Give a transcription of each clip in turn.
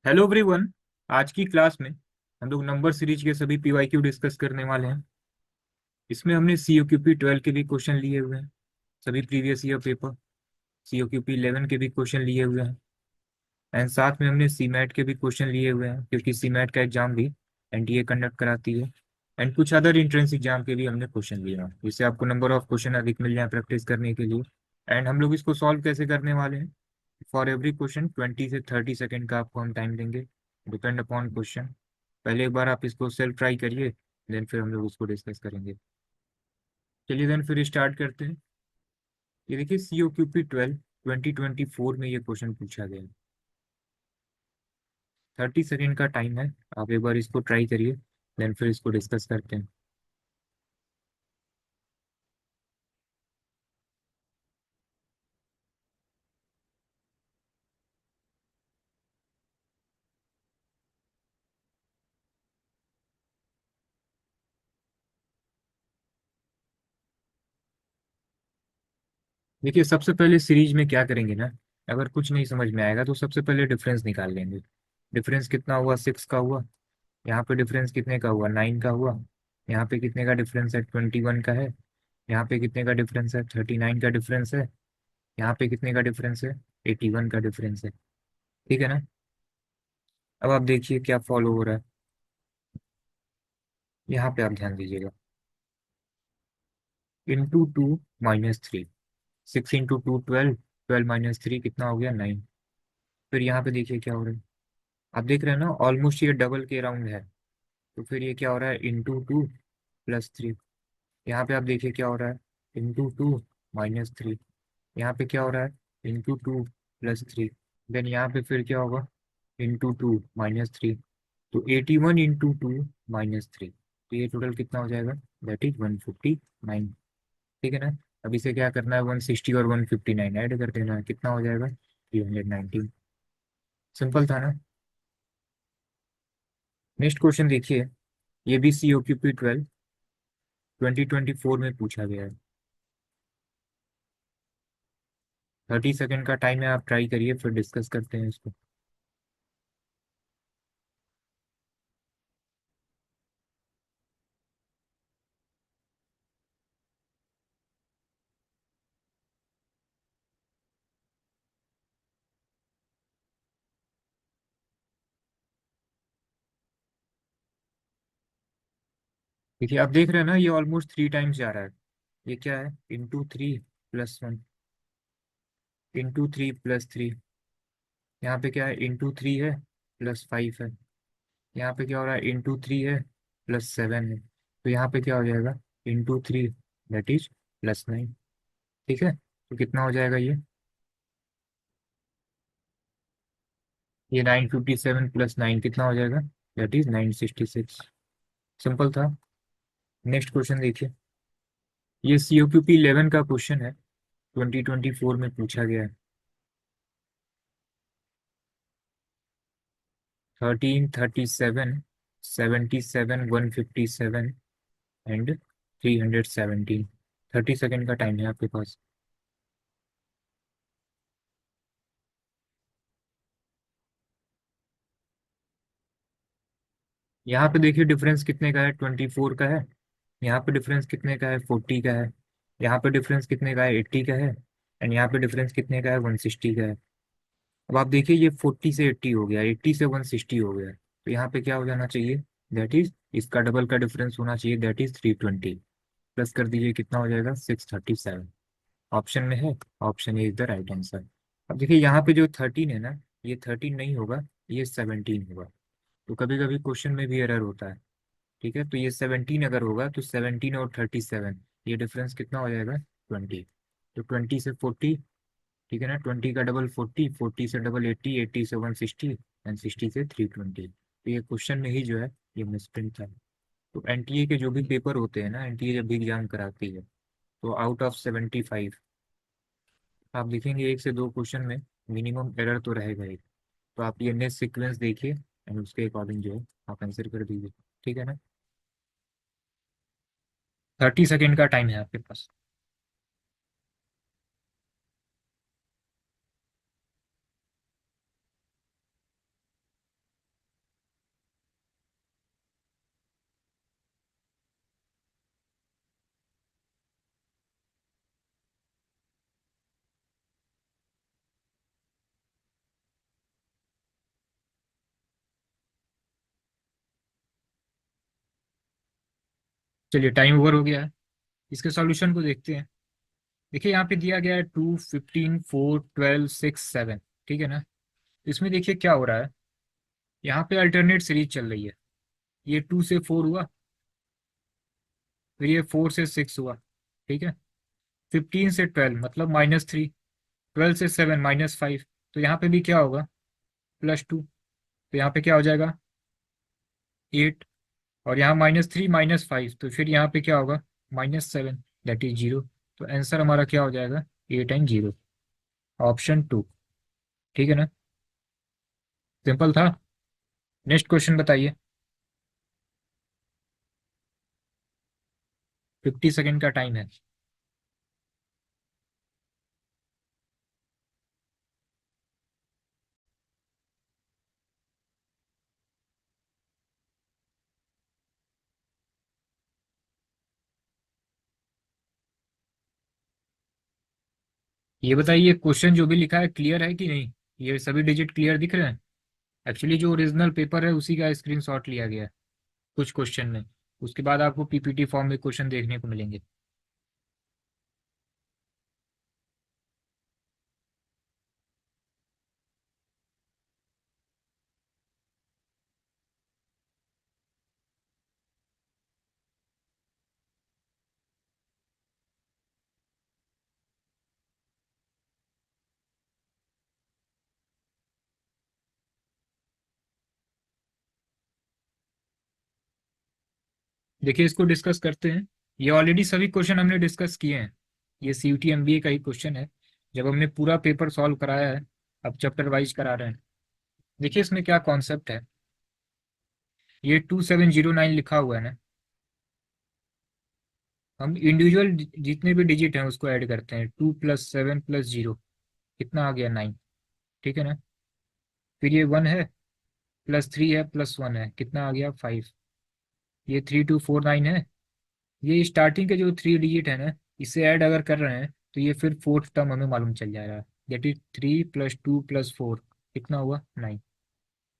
Hello everyone. आज की class में हम लोग नंबर सीरीज के सभी पीवाईक्यू डिस्कस करने वाले हैं। इसमें हमने सीओक्यूपी 12 के भी क्वेश्चन लिए हुए हैं, सभी प्रीवियस ईयर पेपर। सीओक्यूपी 11 के भी क्वेश्चन लिए हुए हैं एंड साथ में हमने सीमैट के भी क्वेश्चन लिए हुए हैं, क्योंकि सीमैट का एग्जाम भी एनटीए कंडक्ट कराती है। एंड कुछ अदर एंट्रेंस एग्जाम के भी हमने क्वेश्चन लिए हैं, जिससे आपको नंबर ऑफ क्वेश्चन अधिक मिल जाए प्रैक्टिस करने के लिए। एंड हम लोग इसको सॉल्व कैसे करने वाले हैं। फॉर एवरी क्वेश्चन 20 से 30 सेकेंड का आपको हम टाइम देंगे, डिपेंड अपॉन क्वेश्चन। पहले एक बार आप इसको सेल्फ ट्राई करिए, देन फिर हम लोग उसको डिस्कस करेंगे। चलिए देन फिर स्टार्ट करते हैं। ये देखिए सीओक्यूपी 12 2024 में ये क्वेश्चन पूछा गया है। 30 सेकेंड का टाइम है, आप एक बार इसको ट्राई करिए, देन फिर इसको डिस्कस करते हैं। देखिए सबसे पहले सीरीज में क्या करेंगे ना, अगर कुछ नहीं समझ में आएगा तो सबसे पहले डिफरेंस निकाल लेंगे। डिफरेंस कितना हुआ, 6 का हुआ। यहाँ पे डिफरेंस कितने का हुआ, 9 का हुआ। यहाँ पे कितने का डिफरेंस है, 21 का है। यहाँ पे कितने का डिफरेंस है, 39 का डिफरेंस है। यहाँ पे कितने का डिफरेंस है, 81 का डिफरेंस है। ठीक है ना। अब आप देखिए क्या फॉलो हो रहा है। यहाँ पे आप ध्यान दीजिएगा, into two minus three. 6 into 2 12, 12 - 3 कितना हो गया, 9। फिर यहाँ पे देखिए क्या हो रहा है, आप देख रहे हैं ना ऑलमोस्ट ये डबल के राउंड है। तो फिर ये क्या हो रहा है, इंटू 2 + 3। यहाँ पे आप देखिए क्या हो रहा है, इंटू 2 - 3। यहाँ पे क्या हो रहा है, इंटू 2 + 3। देन यहाँ पे फिर क्या होगा, इंटू 2 - 3। तो 81 इंटू 2 - 3, तो ये टोटल कितना हो जाएगा, दैट इज 159। ठीक है ना। अब इसे क्या करना है, 160 और 159 ऐड कर देना है, कितना हो जाएगा, 319। सिंपल था ना। नेक्स्ट क्वेश्चन देखिए, ये भी सी ओ क्यू पी 12 2024 में पूछा गया है। 30 सेकेंड का टाइम है, आप ट्राई करिए फिर डिस्कस करते हैं इसको। देखिए आप देख रहे हैं ना, ये ऑलमोस्ट 3 टाइम्स जा रहा है। ये क्या है, इंटू 3 + 1, इंटू 3 + 3। यहाँ पे क्या है, इंटू 3 है, +5 है। यहाँ पे क्या हो रहा है, इंटू 3 है, +7 है। तो यहाँ पे क्या हो जाएगा, इंटू 3, दैट इज +9। ठीक है, तो कितना हो जाएगा ये 957 + 9 कितना हो जाएगा, दैट इज 966। सिंपल था। नेक्स्ट क्वेश्चन देखिए, ये सी ओ क्यू पी 11 का क्वेश्चन है, 2024 में पूछा गया है। 13, 37, 77, 157 एंड 317। 30 सेकेंड का टाइम है आपके पास। यहाँ पे देखिए डिफरेंस कितने का है, 24 का है। यहाँ पे डिफरेंस कितने का है, 40 का है। यहाँ पे डिफरेंस कितने का है, 80 का है। एंड यहाँ पे डिफरेंस कितने का है, 160 का है। अब आप देखिए ये 40 से 80 हो गया, 80 से 160 हो गया, तो यहाँ पे क्या हो जाना चाहिए, दैट इज इसका डबल का डिफरेंस होना चाहिए, दैट इज 320। प्लस कर दीजिए, कितना हो जाएगा, 637। ऑप्शन में है, option A is the right answer. अब देखिए यहाँ पे जो 13 है ना, ये 13 नहीं होगा, ये 17 होगा। तो कभी कभी क्वेश्चन में भी एरर होता है। ठीक है, तो ये 17 अगर होगा तो 17 और 37, ये डिफरेंस कितना हो जाएगा, 20। तो 20 से 40, ठीक है ना, 20 का डबल 40, 40 से डबल 80, 80 से 160 एंड 60 से 320। तो ये क्वेश्चन में ही जो है ये मिसप्रिंट था। तो एनटीए के जो भी पेपर होते हैं ना, एनटीए जब भी एग्जाम कराती है, तो आउट ऑफ 75 आप देखेंगे 1 से 2 क्वेश्चन में मिनिमम एरर तो रहेगा ही। तो आप ये नेक्स्ट सीक्वेंस देखिए एंड उसके अकॉर्डिंग जो है आप आंसर कर दीजिए। ठीक है ना। 30 सेकेंड का टाइम है आपके पास। चलिए टाइम ओवर हो गया है, इसके सॉल्यूशन को देखते हैं। देखिए यहाँ पे दिया गया है 2, 15, 4, 12, 6, 7। ठीक है ना। इसमें देखिए क्या हो रहा है, यहाँ पे अल्टरनेट सीरीज चल रही है। ये 2 से 4 हुआ, फिर ये 4 से 6 हुआ। ठीक है। 15 से 12 मतलब -3, 12 से 7 -5। तो यहाँ पे भी क्या होगा, +2। तो यहाँ पे क्या हो जाएगा, 8। और यहाँ -3 -5, तो फिर यहाँ पे क्या होगा, -7, दैट इज 0। तो आंसर हमारा क्या हो जाएगा, 8 एंड 0, ऑप्शन 2। ठीक है ना, सिंपल था। नेक्स्ट क्वेश्चन बताइए। 50 सेकेंड का टाइम है। ये बताइए क्वेश्चन जो भी लिखा है क्लियर है कि नहीं, ये सभी डिजिट क्लियर दिख रहे हैं। एक्चुअली जो ओरिजिनल पेपर है उसी का स्क्रीनशॉट लिया गया है कुछ क्वेश्चन में। उसके बाद आपको पीपीटी फॉर्म में क्वेश्चन देखने को मिलेंगे। देखिए इसको डिस्कस करते हैं। ये ऑलरेडी सभी क्वेश्चन हमने डिस्कस किए हैं। ये सीयूटी एमबीए का ही क्वेश्चन है, जब हमने पूरा पेपर सॉल्व कराया है। अब चैप्टर वाइज करा रहे हैं। देखिए इसमें क्या कॉन्सेप्ट है। ये 2709 लिखा हुआ है ना, हम इंडिविजुअल जितने भी डिजिट हैं उसको ऐड करते हैं। 2 + 7 + 0 कितना आ गया, 9। ठीक है ना। फिर ये 1 है, +3 है, +1 है, कितना आ गया, 5। ये 3249 है। ये स्टार्टिंग के जो 3 डिजिट है ना, इसे ऐड अगर कर रहे हैं तो ये फिर फोर्थ टर्म हमें मालूम चल जाएगा। दैट इज 3 + 2 + 4, कितना हुआ, 9।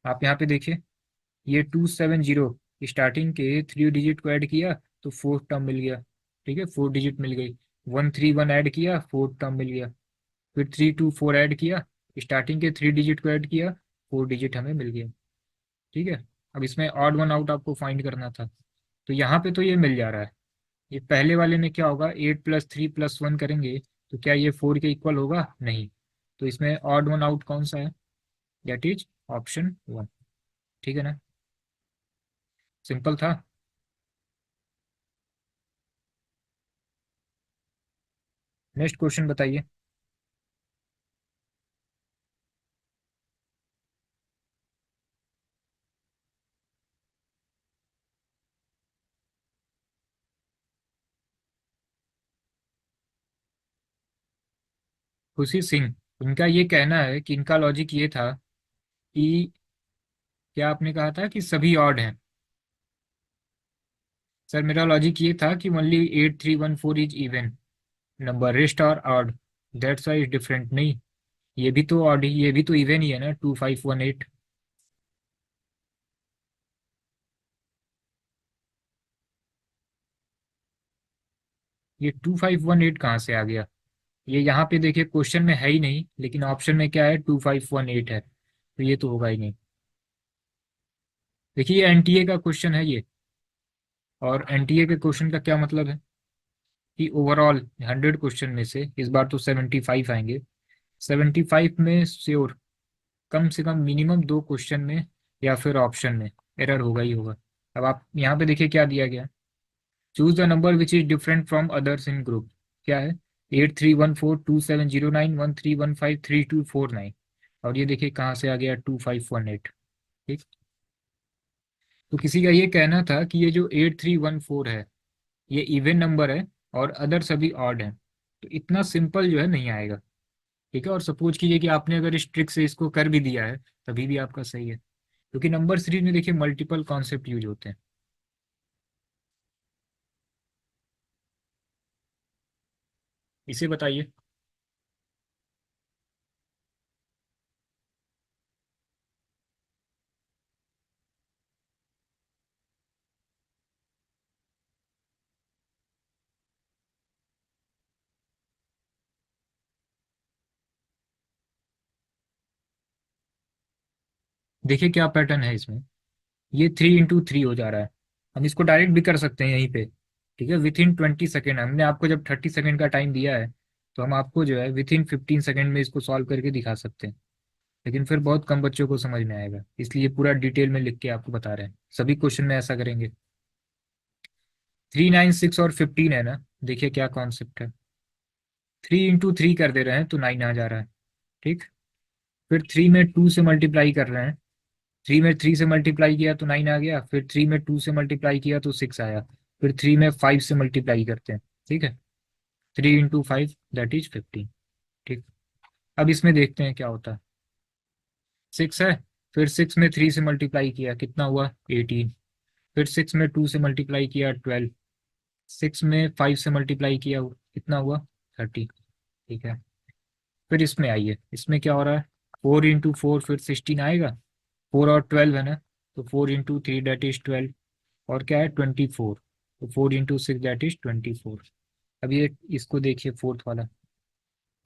आप यहाँ पे देखिए, ये 270 स्टार्टिंग के 3 डिजिट को ऐड किया तो फोर्थ टर्म मिल गया। ठीक है, 4 डिजिट मिल गई। 131 ऐड किया, फोर्थ टर्म मिल गया। फिर 324 ऐड किया, स्टार्टिंग के 3 डिजिट को ऐड किया, 4 डिजिट हमें मिल गया। ठीक है। अब इसमें ऑड वन आउट आपको फाइंड करना था, तो यहाँ पे तो ये मिल जा रहा है। ये पहले वाले में क्या होगा, 8 + 3 + 1 करेंगे तो क्या ये 4 के इक्वल होगा, नहीं। तो इसमें ऑड वन आउट कौन सा है, दैट इज ऑप्शन 1। ठीक है ना, सिंपल था। नेक्स्ट क्वेश्चन बताइए। खुशी सिंह, उनका ये कहना है कि इनका लॉजिक ये था कि, क्या आपने कहा था कि सभी ऑड हैं। सर मेरा लॉजिक ये था कि only 8314 is even number, rest are odd, that's why is different. नहीं, ये भी तो ऑड ही, ये भी तो इवन ही है ना, 2518। ये 2518 कहाँ से आ गया, ये यहाँ पे देखिए क्वेश्चन में है ही नहीं, लेकिन ऑप्शन में क्या है, 2518 है, तो ये तो होगा ही नहीं। देखिए ये एनटीए का क्वेश्चन है ये, और एनटीए के क्वेश्चन का क्या मतलब है कि ओवरऑल 100 क्वेश्चन में से इस बार तो 75 आएंगे। 75 में श्योर कम से कम मिनिमम 2 क्वेश्चन में या फिर ऑप्शन में एरर होगा ही होगा। अब आप यहाँ पे देखिए क्या दिया गया, choose the number which is different from others in group. क्या है, 8314270913153249। और ये देखिए कहाँ से आ गया, 2518। ठीक। तो किसी का ये कहना था कि ये जो 8314 है ये इवन नंबर है और अदर सभी ऑड हैं। तो इतना सिंपल जो है नहीं आएगा। ठीक है, और सपोज कीजिए कि आपने अगर इस ट्रिक से इसको कर भी दिया है तभी भी आपका सही है, क्योंकि नंबर सीरीज में देखिए मल्टीपल कॉन्सेप्ट यूज होते हैं। इसे बताइए। देखिए क्या पैटर्न है इसमें, ये 3 into 3 हो जा रहा है। हम इसको डायरेक्ट भी कर सकते हैं यहीं पे, ठीक है, विथ इन 20 सेकेंड। हमने आपको जब 30 सेकेंड का टाइम दिया है, तो हम आपको जो है विथ इन 15 सेकेंड में इसको सॉल्व करके दिखा सकते हैं। लेकिन फिर बहुत कम बच्चों को समझ में आएगा, इसलिए पूरा डिटेल में लिख के आपको बता रहे हैं। सभी क्वेश्चन में ऐसा करेंगे। 3, 9, 6 और 15 है ना। देखिए क्या कॉन्सेप्ट है, 3 into 3 कर दे रहे हैं तो 9 आ जा रहा है, ठीक। फिर 3 में 2 से मल्टीप्लाई कर रहे हैं, 3 में 3 से मल्टीप्लाई किया तो 9 आ गया, फिर 3 में 2 से मल्टीप्लाई किया तो 6 आया, फिर 3 में 5 से मल्टीप्लाई करते हैं, ठीक है। 3 into 5 दैट इज 15, ठीक। अब इसमें देखते हैं क्या होता है। 6 है, फिर 6 में 3 से मल्टीप्लाई किया, कितना हुआ 18। फिर 6 में 2 से मल्टीप्लाई किया 12। 6 में 5 से मल्टीप्लाई किया कितना हुआ 30, ठीक है। फिर इसमें आइए, इसमें क्या हो रहा है, 4 into 4 फिर 16 आएगा, 4 और 12 है ना, तो 4 into 3 दैट इज 12, और क्या है 24, तो 4 into 6 दैट इज 24। अब ये इसको देखिए फोर्थ वाला,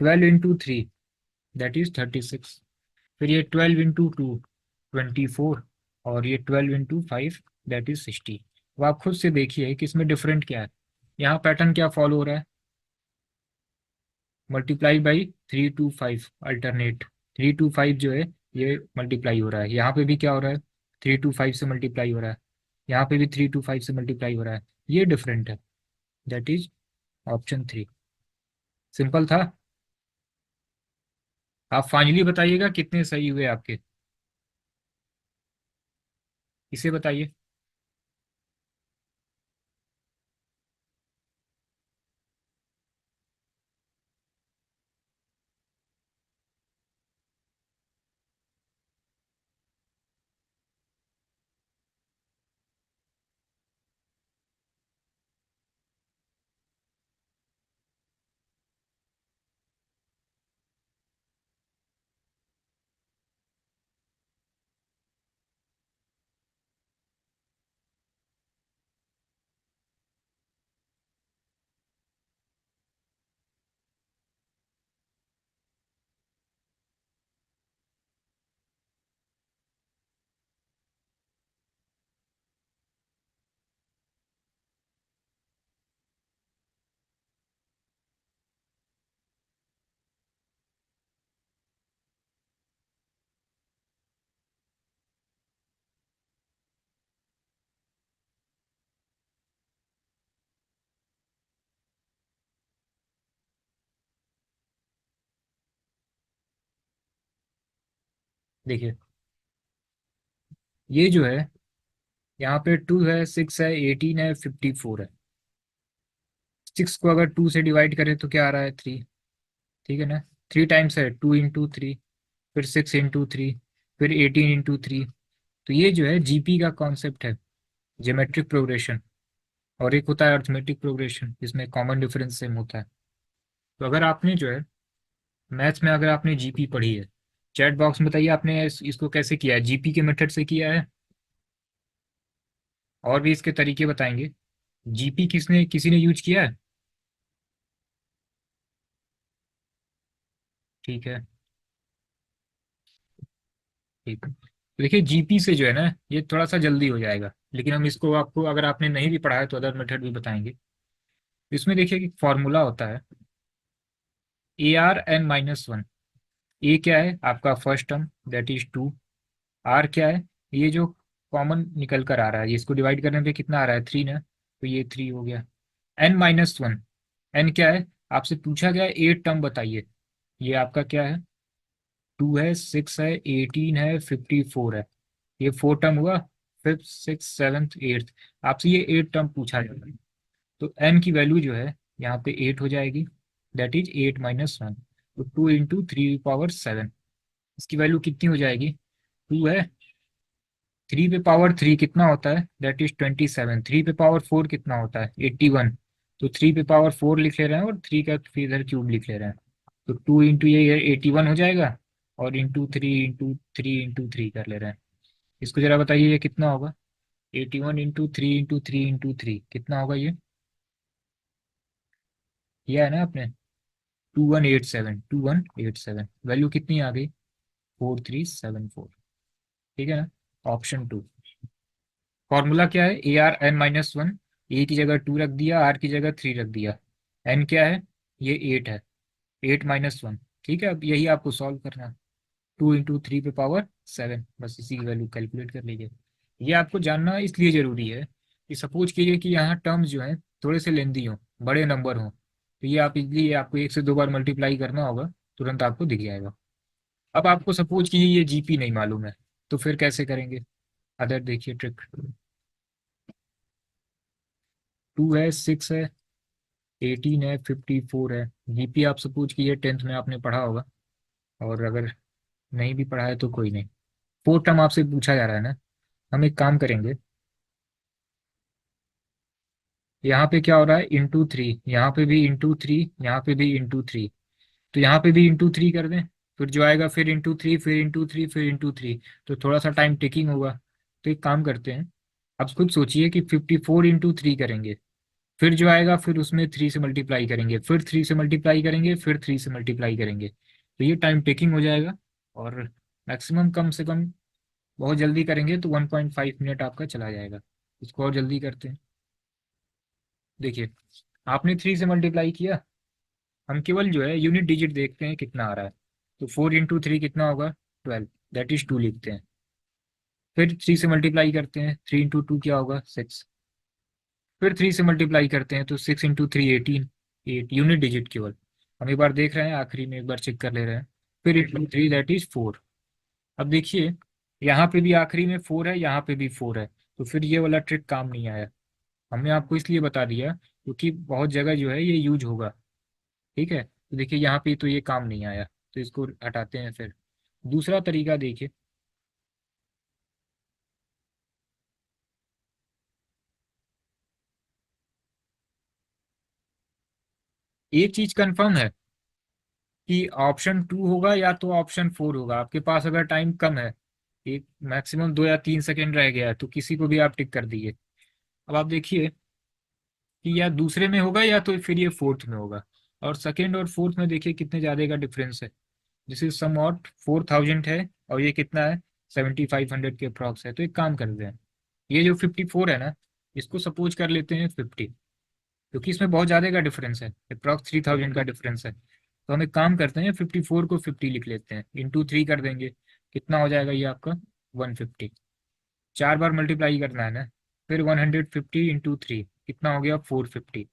12 into 3 दैट इज 36। फिर ये 12 into 2 24, और ये 12 into 5 दैट इज 60। अब आप खुद से देखिए कि इसमें डिफरेंट क्या है। यहाँ पैटर्न क्या फॉलो हो रहा है, multiply by 3 to 5 alternate. 3 to 5 जो है ये मल्टीप्लाई हो रहा है, यहाँ पे भी क्या हो रहा है 3 to 5 से मल्टीप्लाई हो रहा है, यहाँ पे भी 3 to 5 से मल्टीप्लाई हो रहा है, ये डिफरेंट है। That is option 3। सिंपल था। आप फाइनली बताइएगा कितने सही हुए आपके, इसे बताइए। देखिए ये जो है, यहाँ पे 2 है, 6 है, 18 है, 54 है। 6 को अगर 2 से डिवाइड करें तो क्या आ रहा है 3, ठीक है ना। 3 टाइम्स है, 2 into 3, फिर 6 into 3, फिर 18 into 3। तो ये जो है जीपी का कॉन्सेप्ट है, ज्योमेट्रिक प्रोग्रेशन। और एक होता है अर्थमेटिक प्रोग्रेशन, जिसमें कॉमन डिफरेंस सेम होता है। तो अगर आपने जो है मैथ्स में अगर आपने जीपी पढ़ी है, चैट बॉक्स में बताइए आपने इसको कैसे किया है, जीपी के मेथड से किया है। और भी इसके तरीके बताएंगे। जीपी किसने किसी ने यूज किया है, ठीक है, ठीक। तो देखिए जीपी से जो है ना, ये थोड़ा सा जल्दी हो जाएगा, लेकिन हम इसको आपको अगर आपने नहीं भी पढ़ा है तो अदर मेथड भी बताएंगे। इसमें देखिए कि फॉर्मूला होता है AR n-1। ए क्या है आपका first term that is 2, r क्या है, ये जो कॉमन निकल कर आ रहा है, इसको डिवाइड करने पे कितना आ रहा है 3 ना, तो ये 3 हो गया। n-1, एन क्या है, आपसे पूछा गया 8 टर्म बताइए। ये आपका क्या है, 2 है, 6 है, 18 है, 54 है, ये 4 टर्म हुआ। फिफ्थ, सिक्स, सेवन्थ, एट्थ, आपसे ये 8 टर्म पूछा जाएगा। तो n की वैल्यू जो है यहाँ पे 8 हो जाएगी, दैट इज 8-1। तो 2 into 3 power 7, इसकी वैल्यू कितनी हो जाएगी, 2 है। 3 पे पावर 3 कितना होता है, दैट इज 27। 3 पे पावर 4 कितना होता है 81। तो 3 पे पावर 4 लिख ले रहे हैं, और 3 का फिर इधर क्यूब लिख ले रहे हैं। तो 2 into ये 81 हो जाएगा, और इंटू 3 कर ले रहे हैं। इसको जरा बताइए ये कितना होगा, 81 into 3 into 3 into 3 कितना होगा ये है ना आपने, 2187, 2187 वैल्यू कितनी आ गई, 4374। ठीक है ना। Option to. फॉर्मूला क्या है, AR n-1, ए की जगह 2 रख दिया, आर की जगह 3 रख दिया। एन क्या है, ये 8 है, 8-1। ठीक है, अब यही आपको सॉल्व करना है। 2 × 3 पे पावर 7, बस इसी की वैल्यू कैलकुलेट कर लीजिए। ये आपको जानना इसलिए ज़रूरी है कि सपोज कीजिए कि यहाँ टर्म्स जो हैं थोड़े से लेंदी हों, बड़े नंबर हों, तो ये आप इजली आपको 1 से 2 बार मल्टीप्लाई करना होगा, तुरंत आपको दिख जाएगा। अब आपको सपोज कीजिए ये जीपी नहीं मालूम है, तो फिर कैसे करेंगे। अदर देखिए ट्रिक। 2 है, 6 है, 18 है, 54 है। जीपी आप सपोज कीजिए 10th में आपने पढ़ा होगा, और अगर नहीं भी पढ़ा है तो कोई नहीं। फोर्थ टर्म आपसे पूछा जा रहा है ना। हम एक काम करेंगे, यहाँ पे क्या हो रहा है, ×3, यहाँ पे भी ×3, यहाँ पे भी ×3, तो यहाँ पे भी ×3 कर दें। फिर जो आएगा फिर ×3, फिर ×3, फिर ×3, तो थोड़ा सा टाइम टेकिंग होगा। तो एक काम करते हैं, अब खुद सोचिए कि 54 × 3 करेंगे, फिर जो आएगा फिर उसमें 3 से मल्टीप्लाई करेंगे, फिर 3 से मल्टीप्लाई करेंगे, फिर 3 से मल्टीप्लाई करेंगे, तो ये टाइम टेकिंग हो जाएगा। और मैक्सिमम कम से कम, बहुत जल्दी करेंगे तो 1.5 मिनट आपका चला जाएगा। इसको और जल्दी करते हैं। देखिए, आपने 3 से मल्टीप्लाई किया, हम केवल जो है यूनिट डिजिट देखते हैं कितना आ रहा है। तो 4 × 3 कितना होगा, 12, दैट इज 2 लिखते हैं। फिर 3 से मल्टीप्लाई करते हैं, 3 × 2 क्या होगा, 6। फिर 3 से मल्टीप्लाई करते हैं तो 6 × 3 18, 8 यूनिट डिजिट केवल। हम एक बार देख रहे हैं, आखिरी में एक बार चेक कर ले रहे हैं। फिर ×3 दैट इज 4। अब देखिए, यहाँ पे भी आखिरी में 4 है, यहाँ पे भी 4 है, तो फिर ये वाला ट्रिक काम नहीं आया। हमने आपको इसलिए बता दिया क्योंकि बहुत जगह जो है ये यूज होगा। ठीक है, तो देखिए यहाँ पे तो ये काम नहीं आया, तो इसको हटाते हैं। फिर दूसरा तरीका देखिए। एक चीज कंफर्म है कि ऑप्शन 2 होगा या तो ऑप्शन 4 होगा। आपके पास अगर टाइम कम है, एक मैक्सिमम 2 या 3 सेकेंड रह गया है, तो किसी को भी आप टिक कर दीजिए। अब आप देखिए कि या दूसरे में होगा या तो फिर ये फोर्थ में होगा। और सेकेंड और फोर्थ में देखिए कितने ज्यादा का डिफरेंस है। दिस इज सम वॉट 4000 है, और ये कितना है, 7500 के अप्रॉक्स है। तो एक काम करते हैं, ये जो 54 है ना, इसको सपोज कर लेते हैं 50, क्योंकि इसमें बहुत ज़्यादा का डिफरेंस है, अप्रॉक्स 3000 का डिफरेंस है। तो हम एक काम करते हैं, 54 को 50 लिख लेते हैं, ×3 कर देंगे, कितना हो जाएगा ये आपका, 150। 4 बार मल्टीप्लाई करना है ना। फिर 150 × 3 कितना हो गया, 450।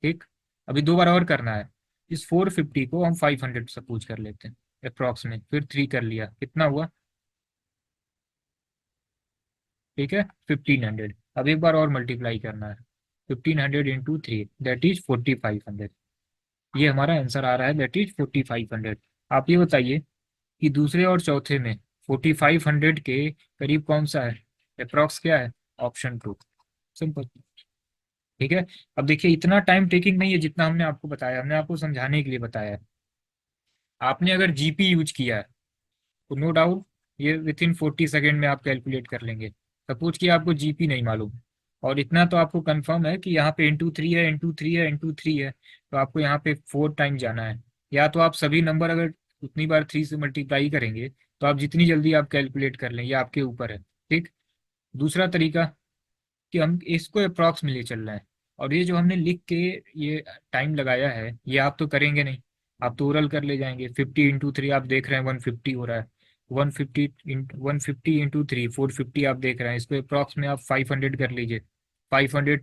ठीक, अभी 2 बार और करना है। इस 450 को हम 500 सपोज कर लेते हैं अप्रॉक्स में, फिर 3 कर लिया, कितना हुआ, ठीक है, 1500। अब एक बार और मल्टीप्लाई करना है, 1500 × 3 दैट इज 4500। ये हमारा आंसर आ रहा है, दैट इज 4500। आप ये बताइए कि दूसरे और चौथे में 4500 के करीब कौन सा है, अप्रॉक्स क्या है, ऑप्शन 2। सिंपल। ठीक है, अब देखिए इतना टाइम टेकिंग नहीं है जितना हमने आपको बताया, हमने आपको समझाने के लिए बताया है। आपने अगर जीपी यूज किया है तो नो डाउट ये विथिन 40 सेकेंड में आप कैलकुलेट कर लेंगे। सपोज कि आपको जीपी नहीं मालूम, और इतना तो आपको कंफर्म है कि यहाँ पे ×3 है, ×3 है, ×3 है, तो आपको यहाँ पे 4 टाइम जाना है। या तो आप सभी नंबर अगर उतनी बार 3 से मल्टीप्लाई करेंगे, तो आप जितनी जल्दी आप कैलकुलेट कर लें, ये आपके ऊपर है। ठीक, दूसरा तरीका कि हम इसको अप्रॉक्स में ले चल रहे हैं, और ये जो हमने लिख के ये टाइम लगाया है, ये आप तो करेंगे नहीं, आप तो ओरल कर ले जाएंगे। 50 × 3 आप देख रहे हैं 150 हो रहा है, 150 × 3 450 आप देख रहे हैं, इसको अप्रॉक्स में आप 500 कर लीजिए। 500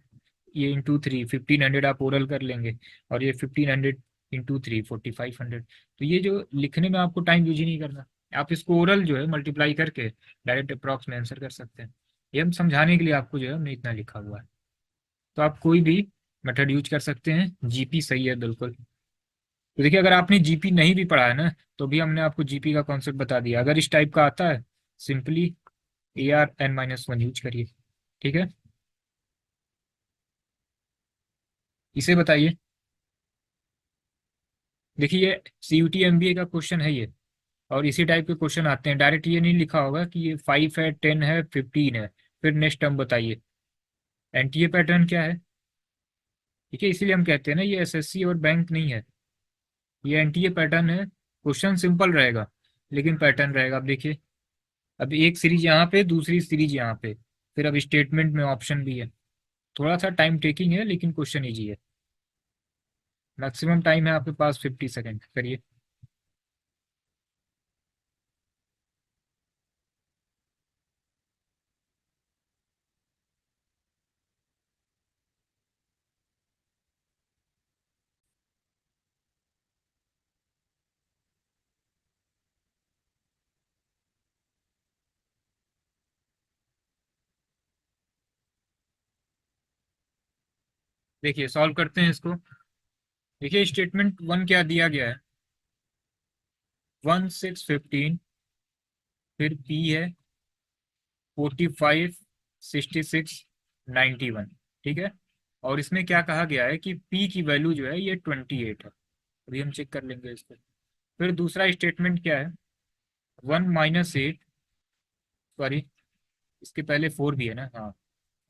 ये ×3 1500 आप ओरल कर लेंगे, और ये 1500 × 3 4500। तो ये जो लिखने में आपको टाइम यूज ही नहीं करना, आप इसको ओरल जो है मल्टीप्लाई करके डायरेक्ट अप्रॉक्स में आंसर कर सकते हैं। ये हम समझाने के लिए आपको जो है हमने इतना लिखा हुआ है। तो आप कोई भी मेथड यूज कर सकते हैं, जीपी सही है बिल्कुल। तो देखिए, अगर आपने जीपी नहीं भी पढ़ा है ना, तो भी हमने आपको जीपी का कॉन्सेप्ट बता दिया। अगर इस टाइप का आता है, सिंपली AR n-1 यूज करिए। ठीक है, इसे बताइए। देखिए, ये CUT MBA का क्वेश्चन है ये, और इसी टाइप के क्वेश्चन आते हैं। डायरेक्ट ये नहीं लिखा होगा कि ये 5 है, 10 है, 15 है, फिर नेक्स्ट टर्म बताइए। NTA पैटर्न क्या है, ठीक है, इसीलिए हम कहते हैं ना ये SSC और बैंक नहीं है, ये NTA पैटर्न है। क्वेश्चन सिंपल रहेगा, लेकिन पैटर्न रहेगा। अब देखिए, अब एक सीरीज यहाँ पे, दूसरी सीरीज यहाँ पे, फिर अब स्टेटमेंट में ऑप्शन भी है। थोड़ा सा टाइम टेकिंग है लेकिन क्वेश्चन इजी है। मैक्सिमम टाइम है आपके पास 50 सेकेंड, करिए। देखिए सॉल्व करते हैं इसको। देखिए स्टेटमेंट वन क्या दिया गया है, 1615, फिर पी है 45, 66, 91। ठीक है। और इसमें क्या कहा गया है कि पी की वैल्यू जो है ये 28 है। अभी हम चेक कर लेंगे इसको। फिर दूसरा स्टेटमेंट क्या है, 1 - 8, सॉरी इसके पहले 4 भी है ना, हाँ।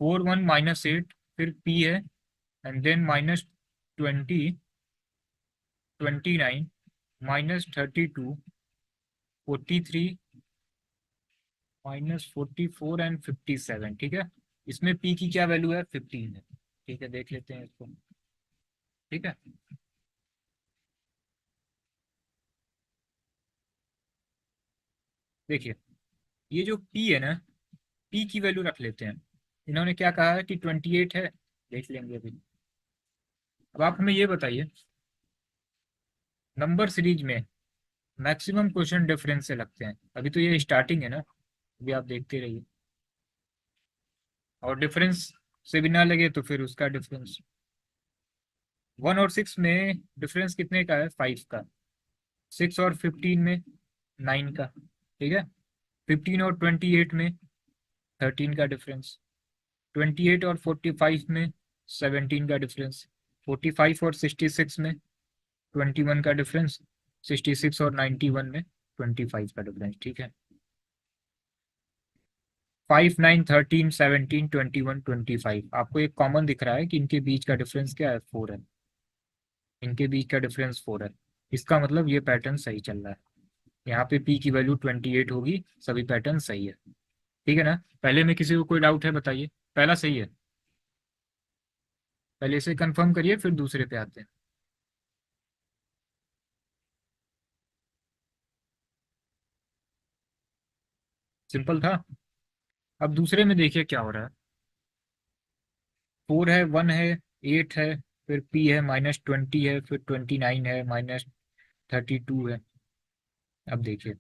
4 1 - 8, फिर पी है, एंड देन -20, 29, -32, 43, -44 एंड 57। ठीक है। इसमें पी की क्या वैल्यू है, 15 है। ठीक है, देख लेते हैं इसको। ठीक है। देखिए ये जो पी है ना, पी की वैल्यू रख लेते हैं। इन्होंने क्या कहा है कि 28 है, देख लेंगे अभी। अब आप हमें ये बताइए, नंबर सीरीज में मैक्सिमम क्वेश्चन डिफरेंस से लगते हैं। अभी तो ये स्टार्टिंग है ना, अभी आप देखते रहिए। और डिफरेंस से भी ना लगे तो फिर उसका डिफरेंस। 1 और 6 में डिफरेंस कितने का है, 5 का। 6 और 15 में 9 का। ठीक है। 15 और 28 में 13 का डिफरेंस। 28 और 45 में 17 का डिफरेंस। 45 और 66 में 21 का डिफरेंस। 66 और 91 में 25 का डिफरेंस। ठीक है। 5 9 13 17 21 25, आपको एक कॉमन दिख रहा है कि इनके बीच का डिफरेंस क्या है, 4 है। इनके बीच का डिफरेंस 4 है। इसका मतलब ये पैटर्न सही चल रहा है। यहाँ पे पी की वैल्यू 28 होगी, सभी पैटर्न सही है। ठीक है ना। पहले में किसी को कोई डाउट है, बताइए। पहला सही है, पहले इसे कंफर्म करिए फिर दूसरे पे आते हैं। सिंपल था। अब दूसरे में देखिए क्या हो रहा है। 4 है, 1 है, 8 है, फिर पी है, -20 है, फिर 29 है, -32 है। अब देखिए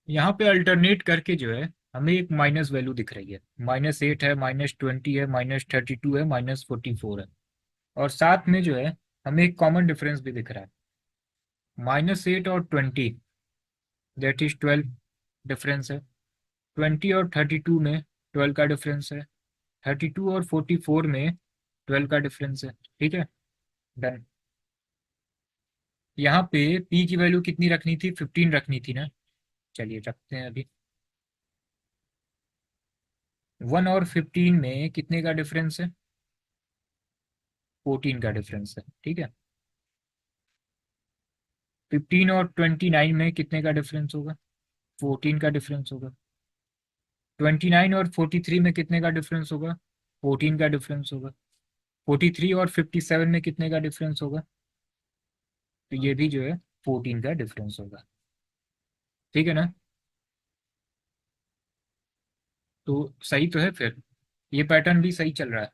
यहाँ पे अल्टरनेट करके जो है हमें एक माइनस वैल्यू दिख रही है। -8 है, -20 है, -32 है, -44 है। और साथ में जो है हमें एक कॉमन डिफरेंस भी दिख रहा है, -8 और 20, दैट इज 12 डिफरेंस है। 20 और 32 में 12 का डिफरेंस है। 32 और 44 में 12 का डिफरेंस है। ठीक है, डन। यहाँ पे पी की वैल्यू कितनी रखनी थी, 15 रखनी थी ना। चलिए रखते हैं अभी। 1 और 15 में कितने का डिफरेंस है, 14 का डिफरेंस है। ठीक है। 15 और 29 में कितने का डिफरेंस होगा, 14 का डिफरेंस होगा। 29 और 43 में कितने का डिफरेंस होगा, 14 का डिफरेंस होगा। 43 और 57 में कितने का डिफरेंस होगा, तो ये भी जो है 14 का डिफरेंस होगा। ठीक है ना। तो सही तो है फिर, ये पैटर्न भी सही चल रहा है।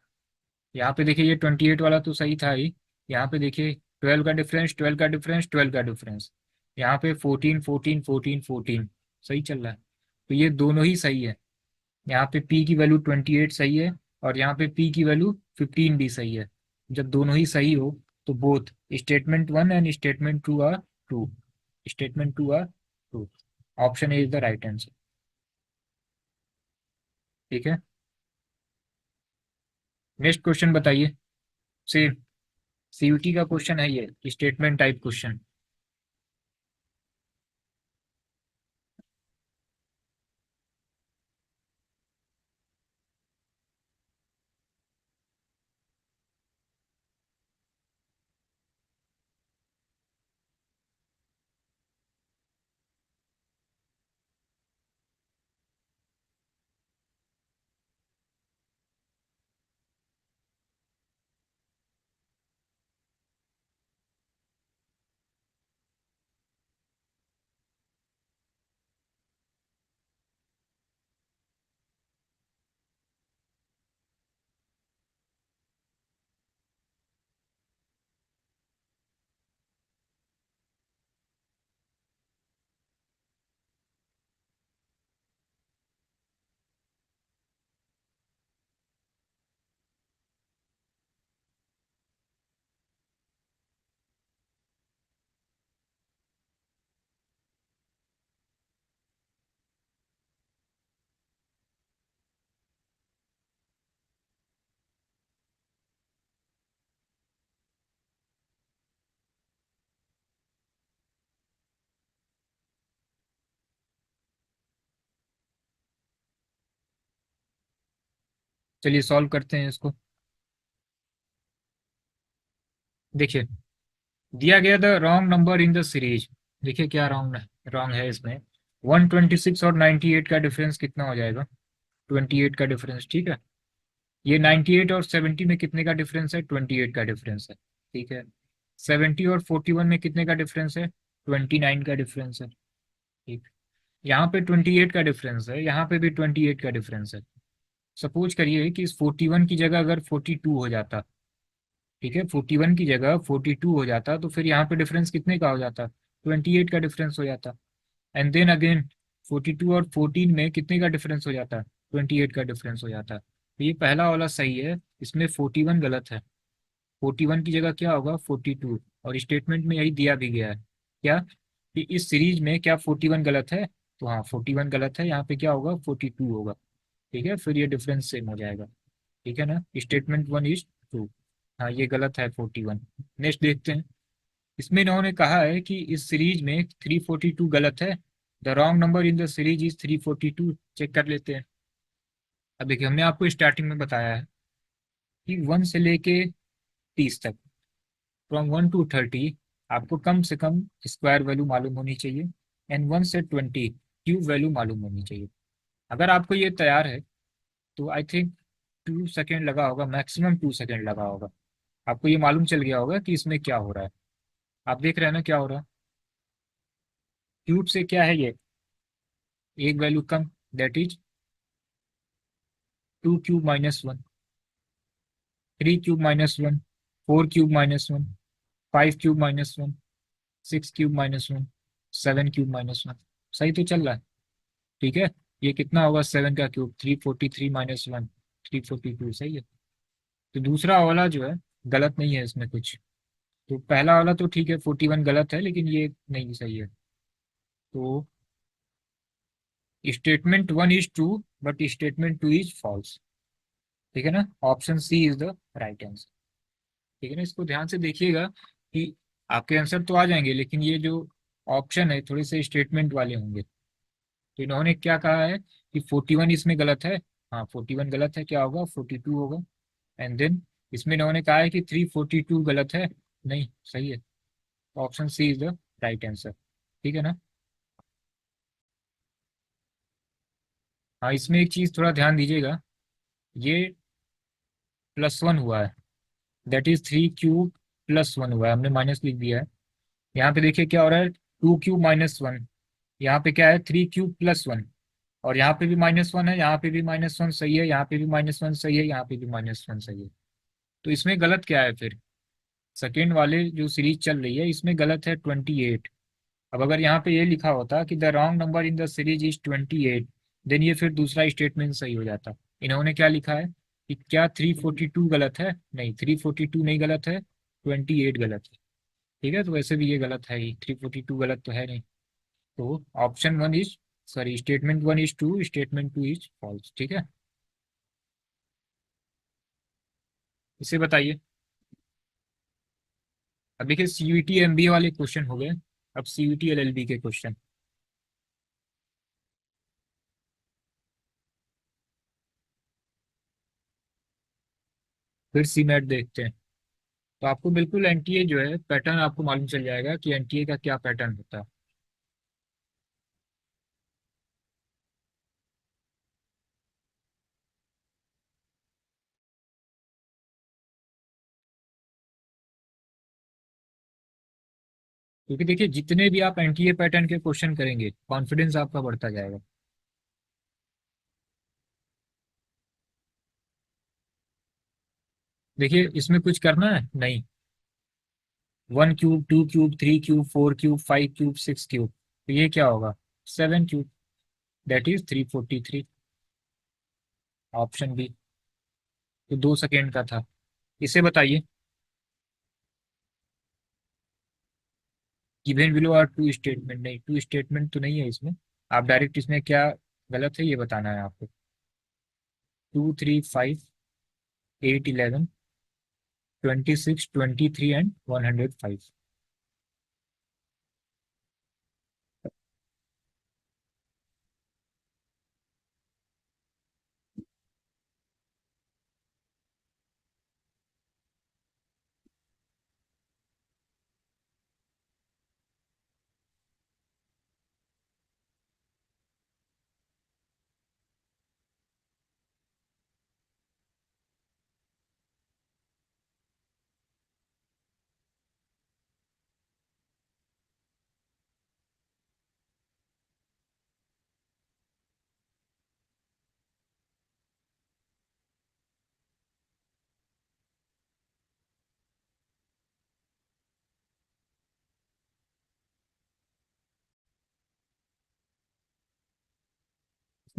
यहाँ पे देखिए ये 28 वाला तो सही था ही। यहाँ पे देखिए 12 का डिफरेंस, 12 का डिफरेंस, 12 का डिफरेंस। यहाँ पे 14 14 14 14 सही चल रहा है। तो ये दोनों ही सही है। यहाँ पे पी की वैल्यू 28 सही है, और यहाँ पे पी की वैल्यू 15 भी सही है। जब दोनों ही सही हो तो both statement one and statement two are true. Statement two are true. Option A is the right answer. ठीक है। नेक्स्ट क्वेश्चन बताइए। सेम सीयूटी का क्वेश्चन है ये, स्टेटमेंट टाइप क्वेश्चन। चलिए सॉल्व करते हैं इसको। देखिए, दिया गया the wrong number in the series. देखिए क्या रॉन्ग रॉन्ग है इसमें। 126 और 98 का डिफरेंस कितना हो जाएगा? 28 का डिफरेंस, ठीक है। ये 98 और 70 में कितने का डिफरेंस है? 28 का डिफरेंस है, ठीक है। 70 और 41 में कितने का डिफरेंस है? 29 का डिफरेंस है, ठीक। यहाँ पे 28 का डिफरेंस है, यहाँ पे भी 28 का डिफरेंस है। सपोज करिए कि इस 41 की जगह अगर 42 हो जाता, ठीक है, 41 की जगह 42 हो जाता, तो फिर यहाँ पे डिफरेंस कितने का हो जाता? 28 का डिफरेंस हो जाता। एंड देन अगेन 42 और 14 में कितने का डिफरेंस हो जाता? 28 का डिफरेंस हो जाता। तो ये पहला वाला सही है, इसमें 41 गलत है। 41 की जगह क्या होगा? 42। और स्टेटमेंट में यही दिया भी गया है, क्या कि इस सीरीज में क्या 41 गलत है? तो हाँ 41 गलत है, यहाँ पे क्या होगा? 42 होगा, ठीक है। फिर ये डिफरेंस सेम हो जाएगा, ठीक है ना। स्टेटमेंट 1:2। हाँ ये गलत है 41। नेक्स्ट देखते हैं। इसमें इन्होंने कहा है कि इस सीरीज में 342 गलत है। The wrong number in the series is 342। Check कर लेते हैं। अब देखिए, हमने आपको स्टार्टिंग में बताया है कि 1 से लेके 30 तक, फ्रॉम 1 to 30, आपको कम से कम स्क्वायर वैल्यू मालूम होनी चाहिए। एंड 1 से 20 क्यूब वैल्यू मालूम होनी चाहिए। अगर आपको ये तैयार है तो आई थिंक 2 सेकेंड लगा होगा, मैक्सिमम 2 सेकेंड लगा होगा। आपको ये मालूम चल गया होगा कि इसमें क्या हो रहा है। आप देख रहे हैं ना क्या हो रहा है? क्यूब से क्या है ये? एक value come, that is 2 cube -1, 3 cube -1, 4 cube -1, 5 cube -1, 6 cube -1, 7 cube -1। सही तो चल रहा है, ठीक है। ये कितना होगा? 7 का क्यूब, 343 - 1, 342, सही है। तो दूसरा वाला जो है गलत नहीं है इसमें कुछ। तो पहला वाला तो ठीक है, 41 गलत है, लेकिन ये नहीं सही है। तो statement 1 is true but statement 2 is false, ठीक है ना। Option C is the right answer, ठीक है ना। इसको ध्यान से देखिएगा कि आपके आंसर तो आ जाएंगे, लेकिन ये जो ऑप्शन है थोड़े से स्टेटमेंट वाले होंगे। तो इन्होंने क्या कहा है कि 41 इसमें गलत है। हाँ 41 गलत है, क्या होगा? 42 होगा। एंड देन इसमें इन्होंने कहा है कि 342 गलत है। नहीं, सही है। Option C is the right answer, ठीक है ना। हाँ इसमें एक चीज थोड़ा ध्यान दीजिएगा, ये +1 हुआ है, दैट इज 3 क्यूब +1 हुआ है, हमने माइनस लिख दिया है। यहाँ पे देखिए क्या हो रहा है? 2 क्यूब -1। यहाँ पे क्या है? 3 क्यूब +1। और यहाँ पे भी -1 है, यहाँ पे भी -1 सही है, यहाँ पे भी -1 सही है, यहाँ पे भी -1 सही है। तो इसमें गलत क्या है फिर? सेकेंड वाले जो सीरीज चल रही है इसमें गलत है 28। अब अगर यहाँ पे ये लिखा होता कि the wrong number in the series is 28, then ये फिर दूसरा स्टेटमेंट सही हो जाता। इन्होंने क्या लिखा है कि क्या 342 गलत है? नहीं, 342 नहीं गलत है, 28 गलत है, ठीक है। तो वैसे भी ये गलत है ही, 342 गलत तो है नहीं। तो option 1 is, sorry, statement 1 is true, statement 2 is false, ठीक है। इसे बताइए। अब देखिए, सीयूईटी एमबीए वाले क्वेश्चन हो गए। अब सीयूईटी एलएलबी के क्वेश्चन। फिर सी मैट देखते हैं। तो आपको बिल्कुल एनटीए जो है पैटर्न आपको मालूम चल जाएगा कि एनटीए का क्या पैटर्न होता है। क्योंकि देखिए, जितने भी आप एनटीए पैटर्न के क्वेश्चन करेंगे कॉन्फिडेंस आपका बढ़ता जाएगा। देखिए इसमें कुछ करना है नहीं। 1 cube, 2 cube, 3 cube, 4 cube, 5 cube, 6 cube, तो ये क्या होगा? 7 cube, that is 343। Option B. तो 2 सेकेंड का था। इसे बताइए। Given below are two statement, नहीं टू स्टेटमेंट तो नहीं है इसमें। आप डायरेक्ट इसमें क्या गलत है ये बताना है आपको। 2, 3, 5, 8, 11, 26, 23 एंड 105।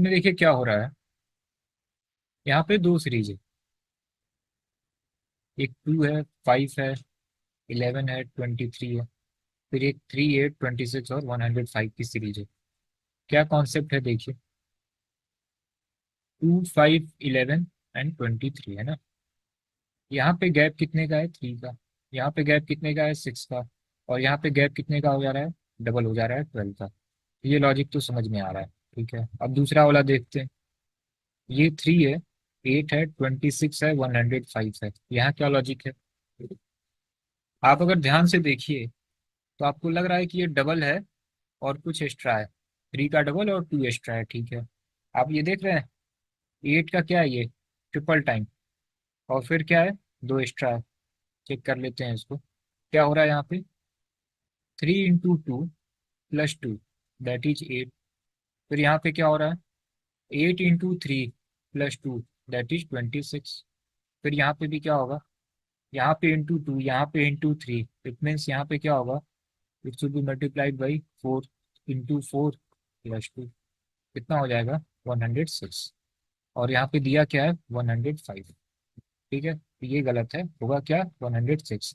इसमें देखिए क्या हो रहा है। यहाँ पे दो सीरीज है, एक 2 है, 5 है, 11 है, 23 है, फिर एक 3, 8, 26 और 105 की सीरीज है। क्या कॉन्सेप्ट है देखिए, 2, 5, 11 एंड 23 है ना। यहाँ पे गैप कितने का है, 3 का। यहाँ पे गैप कितने का है, 6 का। और यहाँ पे गैप कितने का हो जा रहा है, डबल हो जा रहा है, 12 का। ये लॉजिक तो समझ में आ रहा है। ठीक है, अब दूसरा वाला देखते हैं। ये 3 है, 8 है, 26 है, 105 है। यहाँ क्या लॉजिक है, आप अगर ध्यान से देखिए तो आपको लग रहा है कि ये डबल है और कुछ एक्स्ट्रा है। 3 का डबल और 2 एक्स्ट्रा है। ठीक है, आप ये देख रहे हैं, 8 का क्या है, ये ट्रिपल टाइम। और फिर क्या है, 2 एक्स्ट्रा है। चेक कर लेते हैं इसको, क्या हो रहा है यहाँ पे। 3 × 2 + 2 दैट इज 8। फिर यहाँ पे क्या हो रहा है, 8 × 3 + 2 दैट इज 26। फिर यहाँ पे भी क्या होगा, यहाँ पे ×2, यहाँ पे ×3, इट मीन्स यहाँ पे क्या होगा, it should be multiplied by 4, ×4 + 2, कितना हो जाएगा, 106। और यहाँ पे दिया क्या है, 105। ठीक है, तो ये गलत है, होगा क्या, 106।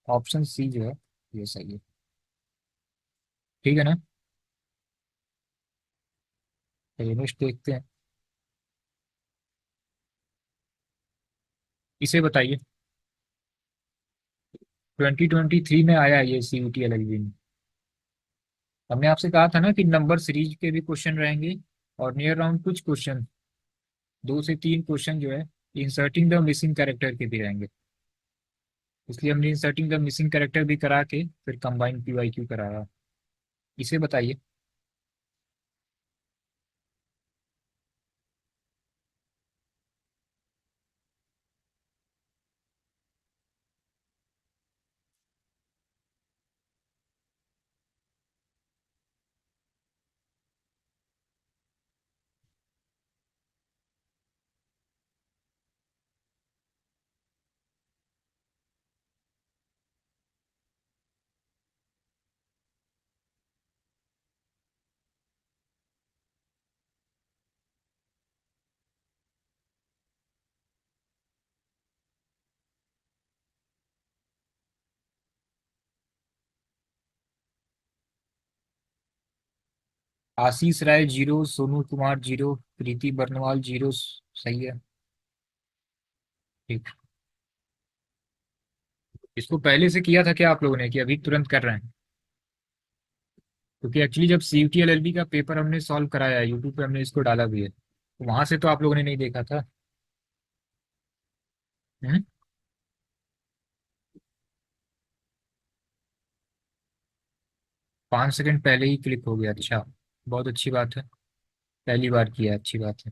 ऑप्शन सी जो है ये सही है। ठीक है ना। तो ये नेक्स्ट देखते हैं, इसे बताइए। 2023 में आया है ये CUT LLB में। हमने आपसे कहा था ना कि नंबर सीरीज के भी क्वेश्चन रहेंगे, और नियर राउंड कुछ क्वेश्चन, 2 से 3 क्वेश्चन जो है इंसर्टिंग द मिसिंग कैरेक्टर के भी रहेंगे। इसलिए हमने इंसर्टिंग द मिसिंग कैरेक्टर भी करा के फिर कंबाइंड PYQ कराया। इसे बताइए। आशीष राय 0, सोनू कुमार 0, प्रीति बर्नवाल 0। सही है। ठीक, इसको पहले से किया था क्या आप लोगों ने, कि अभी तुरंत कर रहे हैं। क्योंकि एक्चुअली जब CUT LLB का पेपर हमने सॉल्व कराया है, यूट्यूब पे हमने इसको डाला भी है, तो वहां से तो आप लोगों ने नहीं देखा था। 5 सेकंड पहले ही क्लिक हो गया, अच्छा। बहुत अच्छी बात है, पहली बार किया है, अच्छी बात है।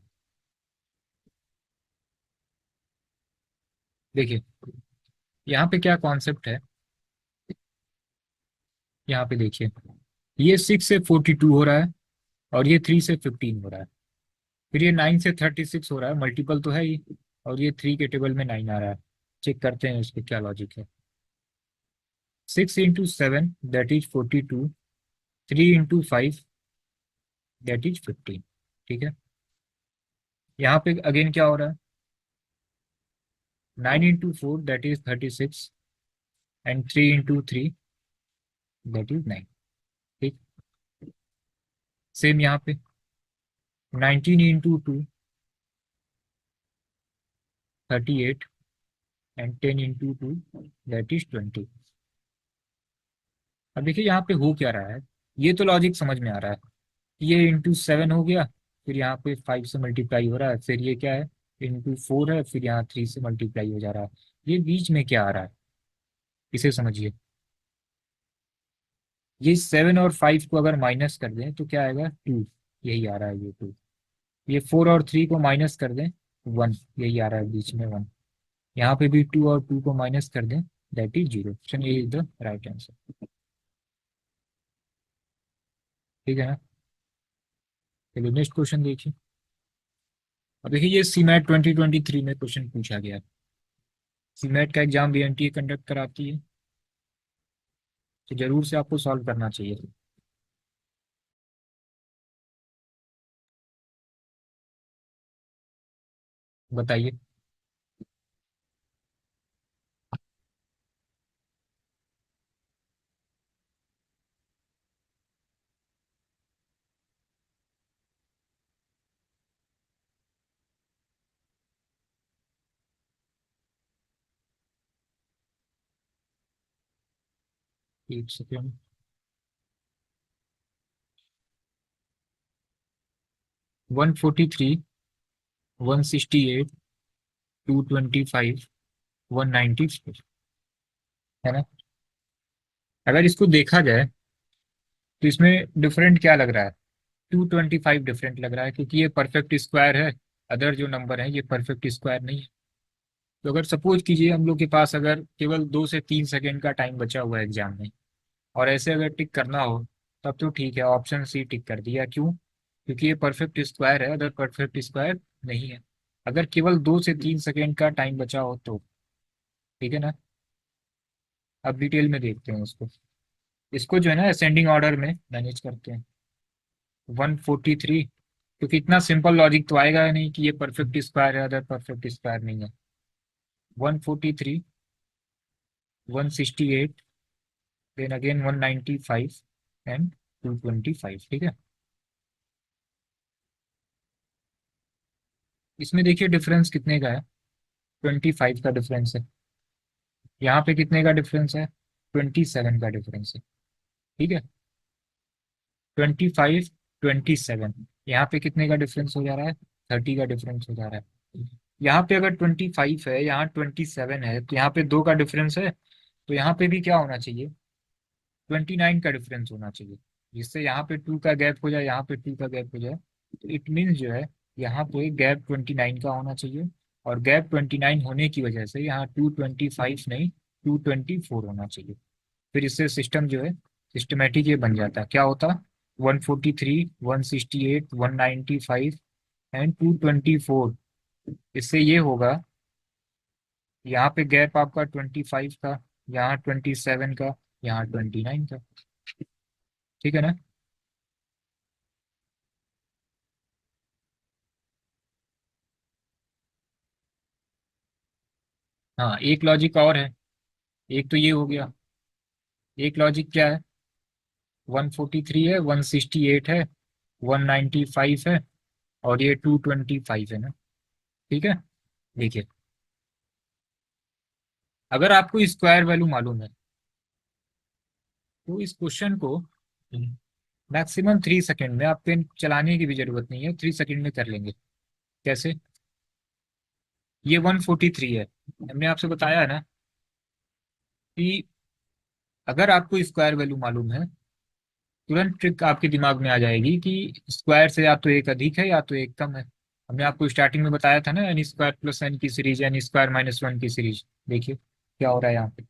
देखिए यहाँ पे क्या कॉन्सेप्ट है, यहाँ पे देखिए, ये 6 से 42 हो रहा है, और ये 3 से 15 हो रहा है। फिर ये 9 से 36 हो रहा है, मल्टीपल तो है ही। और ये 3 के टेबल में 9 आ रहा है। चेक करते हैं इसको क्या लॉजिक है। 6 × 7 दैट इज 42, 3 × 5 दैट इज 15। ठीक है, यहाँ पे अगेन क्या हो रहा है, 9 × 4 that is 36, and 3 × 3 that is 9। ठीक, सेम यहाँ पे 19 × 2 38, एंड 10 × 2 दैट इज 20। अब देखिए यहाँ पे हो क्या रहा है, ये तो लॉजिक समझ में आ रहा है। ये ×7 हो गया, फिर यहाँ पे 5 से मल्टीप्लाई हो रहा है, फिर ये क्या है, ×4 है, फिर यहाँ 3 से मल्टीप्लाई हो जा रहा है। ये बीच में क्या आ रहा है, इसे समझिए। ये 7 और 5 को अगर माइनस कर दें तो क्या आएगा, 2। यही आ रहा है, ये 2। ये 4 और 3 को माइनस कर दें, 1। यही आ रहा है बीच में, 1। यहाँ पे भी 2 और 2 को माइनस कर दें, that is 0। Option A is the right answer. ठीक है ना। चलिए नेक्स्ट क्वेश्चन देखिए। अब देखिए ये CMAT 2023 में क्वेश्चन पूछा गया है। CMAT का एग्जाम BNT कंडक्ट कराती है, तो जरूर से आपको सॉल्व करना चाहिए। बताइए। एक सेकेंड। 143, 168, 225, 194, है ना। अगर इसको देखा जाए तो इसमें डिफरेंट क्या लग रहा है? 225 डिफरेंट लग रहा है, क्योंकि ये परफेक्ट स्क्वायर है। अदर जो नंबर है ये परफेक्ट स्क्वायर नहीं है। तो अगर सपोज कीजिए हम लोग के पास अगर केवल 2 से 3 सेकेंड का टाइम बचा हुआ है एग्जाम में, और ऐसे अगर टिक करना हो, तब तो ठीक है, ऑप्शन सी टिक कर दिया। क्यों? क्योंकि ये परफेक्ट स्क्वायर है, अदर परफेक्ट स्क्वायर नहीं है। अगर केवल 2 से 3 सेकेंड का टाइम बचा हो तो ठीक है ना। अब डिटेल में देखते हैं उसको। इसको जो है ना असेंडिंग ऑर्डर में मैनेज करते हैं। 143, क्योंकि इतना सिंपल लॉजिक तो आएगा नहीं कि ये परफेक्ट स्क्वायर है, अदर परफेक्ट स्क्वायर नहीं है। 143, 168, देन अगेन 195 एंड 225, ठीक है। इसमें देखिए डिफरेंस कितने का है? 25 का डिफरेंस है। यहाँ पे कितने का डिफरेंस है? 27 का डिफरेंस है, ठीक है। 25, 27, यहाँ पे कितने का डिफरेंस हो जा रहा है? 30 का डिफरेंस हो जा रहा है। यहाँ पे अगर 25 है, यहाँ 27 है, तो यहाँ पे 2 का डिफरेंस है। तो यहाँ पे भी क्या होना चाहिए? 29 का डिफरेंस होना चाहिए, जिससे यहाँ पे 2 का गैप हो जाए, यहाँ पे 2 का गैप हो जाए। तो इट मीन्स जो है यहाँ पे गैप 29 का होना चाहिए। और गैप 29 होने की वजह से यहाँ 225 नहीं, 224 होना चाहिए। फिर इससे सिस्टम जो है सिस्टमेटिक ये बन जाता है। क्या होता? 143, 168, 195 एंड 224। इससे ये होगा, यहाँ पे गैप आपका 25 का, यहाँ 27 का, यहाँ 29 का, ठीक है ना। हाँ, एक लॉजिक और है। एक तो ये हो गया। एक लॉजिक क्या है? 143 है, 168 है, 195 है, और ये 225 है ना, ठीक है। देखिए, अगर आपको स्क्वायर वैल्यू मालूम है तो इस क्वेश्चन को मैक्सिमम 3 सेकेंड में, आप पेन चलाने की भी जरूरत नहीं है, 3 सेकेंड में कर लेंगे। कैसे? ये 143 है, हमने आपसे बताया है ना कि अगर आपको स्क्वायर वैल्यू मालूम है, तुरंत ट्रिक आपके दिमाग में आ जाएगी कि स्क्वायर से या तो एक अधिक है या तो एक कम है। हमने आपको स्टार्टिंग में बताया था ना, एन स्क्वायर प्लस एन की series, n square minus one की सीरीज। देखिए क्या हो रहा है यहाँ पे।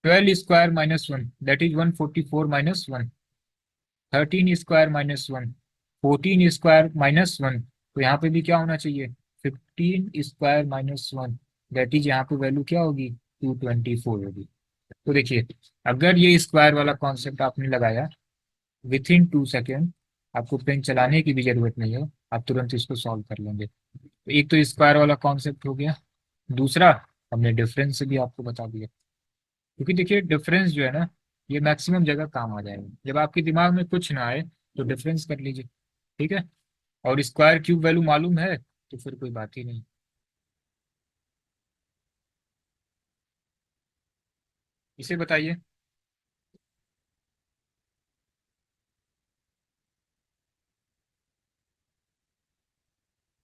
12 square minus 1, that is 144 - 1। 13 square - 1, 14 square - 1। तो यहाँ पे भी क्या होना चाहिए? 15 स्क्वायर - 1, दैट इज यहाँ पे वैल्यू क्या होगी? 224 होगी। तो देखिए, अगर ये स्क्वायर वाला कॉन्सेप्ट आपने लगाया, विथ इन 2 सेकेंड, आपको पेन चलाने की भी जरूरत नहीं है, आप तुरंत इसको सॉल्व कर लेंगे। तो एक तो स्क्वायर वाला कॉन्सेप्ट हो गया। दूसरा, हमने डिफरेंस से भी आपको बता दिया। क्योंकि देखिए डिफरेंस जो है ना, ये मैक्सिमम जगह काम आ जाएगा। जब आपके दिमाग में कुछ ना आए तो डिफरेंस कर लीजिए, ठीक है। और स्क्वायर क्यूब वैल्यू मालूम है तो फिर कोई बात ही नहीं। इसे बताइए।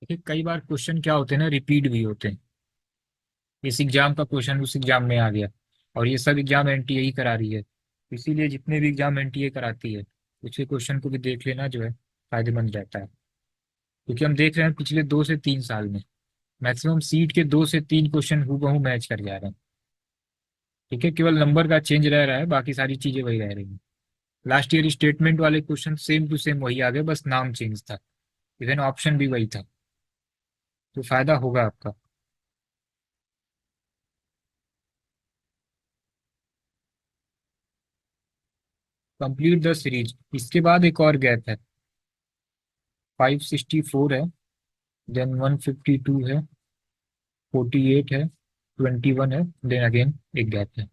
देखिए कई बार क्वेश्चन क्या होते हैं ना, रिपीट भी होते हैं। इस एग्जाम का क्वेश्चन उस एग्जाम में आ गया, और ये सब एग्जाम एनटीए ही करा रही है। इसीलिए जितने भी एग्जाम एनटीए कराती है, उसके क्वेश्चन को भी देख लेना जो है फायदेमंद रहता है। क्योंकि हम देख रहे हैं पिछले 2 से 3 साल में मैक्सिमम सीट के 2 से 3 क्वेश्चन हूबहू मैच कर जा रहे हैं। ठीक है, केवल नंबर का चेंज रह रहा है, बाकी सारी चीजें वही रह रही हैं। लास्ट ईयर स्टेटमेंट वाले क्वेश्चन सेम टू सेम वही आ गए, बस नाम चेंज था। इवन ऑप्शन भी वही था। तो फायदा होगा आपका। कंप्लीट द सीरीज, इसके बाद एक और गैप है। 564 है, देन 152 है, 48 है, 21 है, देन अगेन एक गैप है।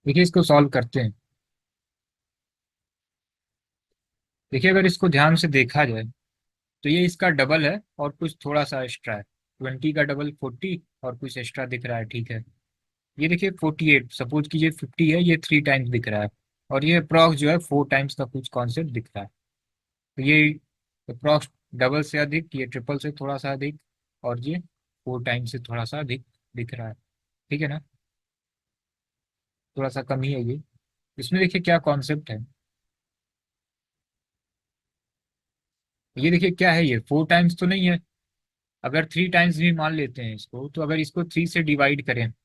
देखिए इसको सॉल्व करते हैं। देखिए अगर इसको ध्यान से देखा जाए तो ये इसका डबल है और कुछ थोड़ा सा एक्स्ट्रा है। 20 का डबल 40 और कुछ एक्स्ट्रा दिख रहा है, ठीक है। ये देखिए 48, सपोज कीजिए 50 है, ये 3 टाइम्स दिख रहा है। और ये अप्रॉक्स जो है 4 टाइम्स का कुछ कॉन्सेप्ट दिख रहा है। तो ये अप्रॉक्स डबल से अधिक, ये ट्रिपल से थोड़ा सा अधिक, और ये 4 टाइम्स से थोड़ा सा अधिक दिख रहा है, ठीक है ना। थोड़ा सा कम ही है ये। इसमें देखिए क्या कॉन्सेप्ट है। ये देखिए क्या है, ये 4 टाइम्स तो नहीं है। अगर 3 टाइम्स भी मान लेते हैं इसको, तो अगर इसको 3 से डिवाइड करें तो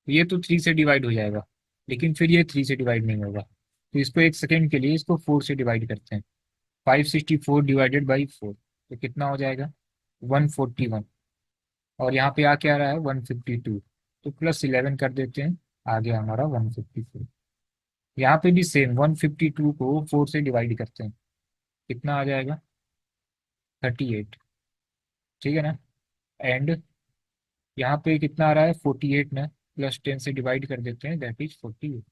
ये तो 3 से डिवाइड हो जाएगा, लेकिन फिर ये 3 से डिवाइड नहीं होगा। तो इसको एक सेकेंड के लिए इसको 4 से डिवाइड करते हैं। 564 डिवाइडेड बाई 4, तो कितना हो जाएगा? 141। और यहाँ पे आ क्या रहा है? 152। तो +11 कर देते हैं, आ गया हमारा 154। यहाँ पे भी सेम 152 को 4 से डिवाइड करते हैं, कितना आ जाएगा? 38, ठीक है ना। एंड यहाँ पे कितना आ रहा है? 48 में +10 से डिवाइड कर देते हैं, दैट इज 48,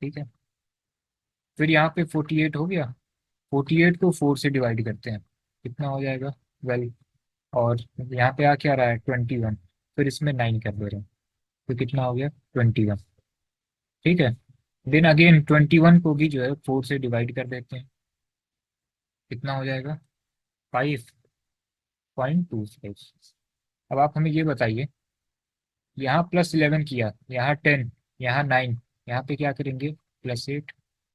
ठीक है। फिर यहाँ पे 48 हो गया। 48 को 4 से डिवाइड करते हैं, कितना हो जाएगा? 12। और यहाँ पे आ क्या रहा है? 21। फिर इसमें 9 कर दे रहे हैं, तो कितना हो गया? 21, ठीक है। देन अगेन 21 को भी जो है 4 से डिवाइड कर देते हैं, कितना हो जाएगा? 5.25। अब आप हमें ये बताइए, यहाँ +11 किया, यहाँ 10, यहाँ 9, यहाँ पे क्या करेंगे? +8,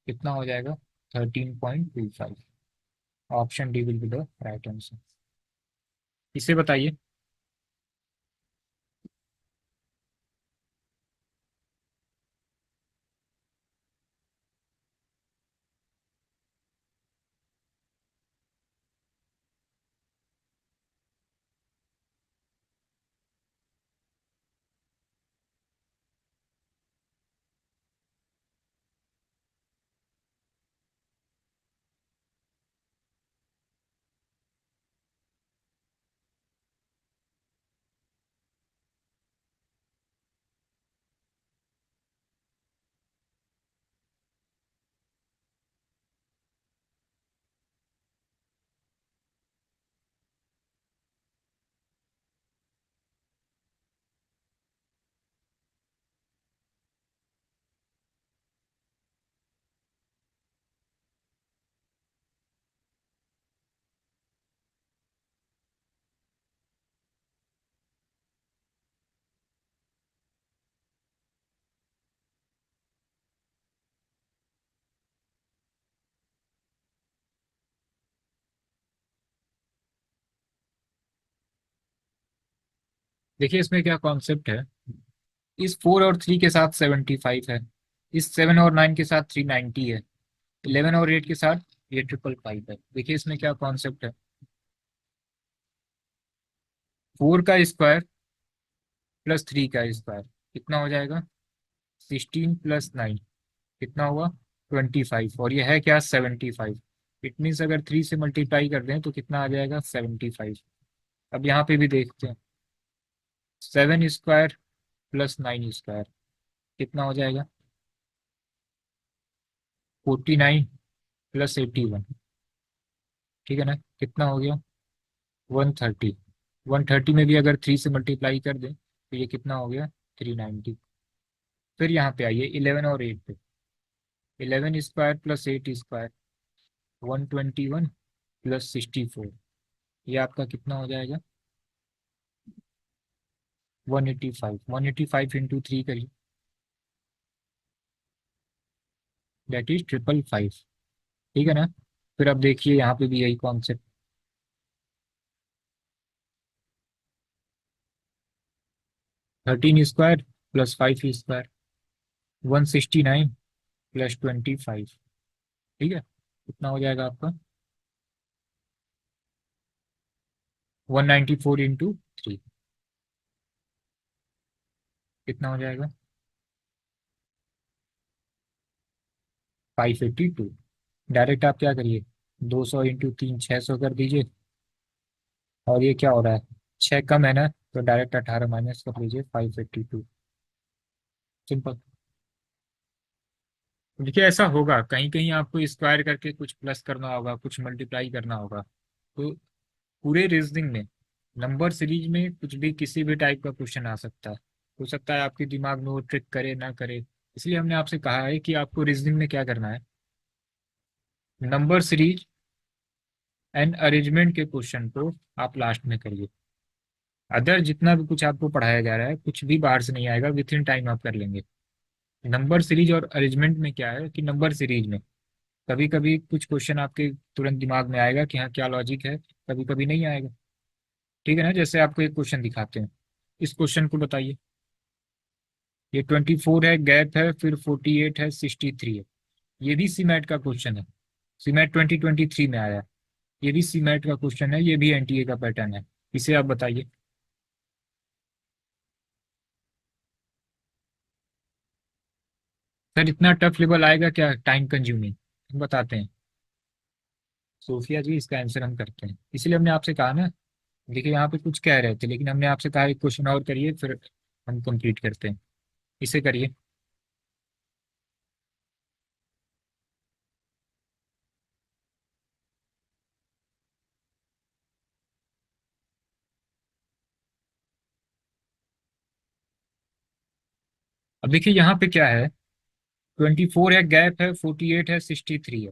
कितना हो जाएगा? 13.25। Option D will be the right answer. इसे बताइए। देखिए इसमें क्या कॉन्सेप्ट है। इस 4 और 3 के साथ 75 है, इस 7 और 9 के साथ 390 है, 11 और 8 के साथ ये 555 है। देखिए इसमें क्या कॉन्सेप्ट है। 4 का स्क्वायर +3 का स्क्वायर कितना हो जाएगा? 16 + 9 कितना हुआ? 25। और ये है क्या? 75। इट मीन्स अगर 3 से मल्टीप्लाई कर दें तो कितना आ जाएगा? 75। अब यहाँ पे भी देखते हैं, 7 स्क्वायर +9 स्क्वायर कितना हो जाएगा? 49 + 81, ठीक है ना। कितना हो गया? 130। 130 में भी अगर 3 से मल्टीप्लाई कर दें तो ये कितना हो गया, 390। फिर यहाँ पे आइए 11 और 8 पे। 11 स्क्वायर प्लस 8 स्क्वायर, 121 प्लस 64, ये आपका कितना हो जाएगा, 185। 185 इंटू 3 करिए, दैट इज 555। ठीक है ना। फिर अब देखिए यहाँ पे भी यही concept, 13 square plus 5 square, 169 plus 25। ठीक है, कितना हो जाएगा आपका, 194 इंटू 3, कितना हो जाएगा, 582। डायरेक्ट आप क्या करिए, 200 इंटू 3 600 कर दीजिए। और ये क्या हो रहा है, 6 कम है ना, तो डायरेक्ट 18 माइनस कर लीजिए, 582। सिंपल। देखिए ऐसा होगा, कहीं कहीं आपको स्क्वायर करके कुछ प्लस करना होगा, कुछ मल्टीप्लाई करना होगा। तो पूरे रीजनिंग में, नंबर सीरीज में कुछ भी किसी भी टाइप का क्वेश्चन आ सकता है। हो सकता है आपके दिमाग में वो ट्रिक करे ना करे, इसलिए हमने आपसे कहा है कि आपको रीजनिंग में क्या करना है, नंबर सीरीज एंड अरेंजमेंट के क्वेश्चन को आप लास्ट में करिए। अदर जितना भी कुछ आपको पढ़ाया जा रहा है कुछ भी बाहर से नहीं आएगा, विथ इन टाइम आप कर लेंगे। नंबर सीरीज और अरेंजमेंट में क्या है कि नंबर सीरीज में कभी कभी कुछ क्वेश्चन आपके तुरंत दिमाग में आएगा कि हाँ क्या लॉजिक है, कभी कभी नहीं आएगा। ठीक है ना। जैसे आपको एक क्वेश्चन दिखाते हैं, इस क्वेश्चन को बताइए। ये 24 है, गैप है, फिर 48 है, 63 है। ये भी सीमैट का क्वेश्चन है, सीमैट 2023 में आया है। ये भी सीमैट का क्वेश्चन है, ये भी एनटीए का पैटर्न है। इसे आप बताइए। सर इतना टफ लेवल आएगा क्या, टाइम कंज्यूमिंग, हम बताते हैं। सोफिया जी इसका आंसर हम करते हैं, इसलिए हमने आपसे कहा ना। देखिए यहाँ पे कुछ कह रहे थे लेकिन हमने आपसे कहा एक क्वेश्चन और करिए, फिर हम कंप्लीट करते हैं। इसे करिए। अब देखिए यहाँ पे क्या है, 24 है, गैप है, 48 है, 63 है।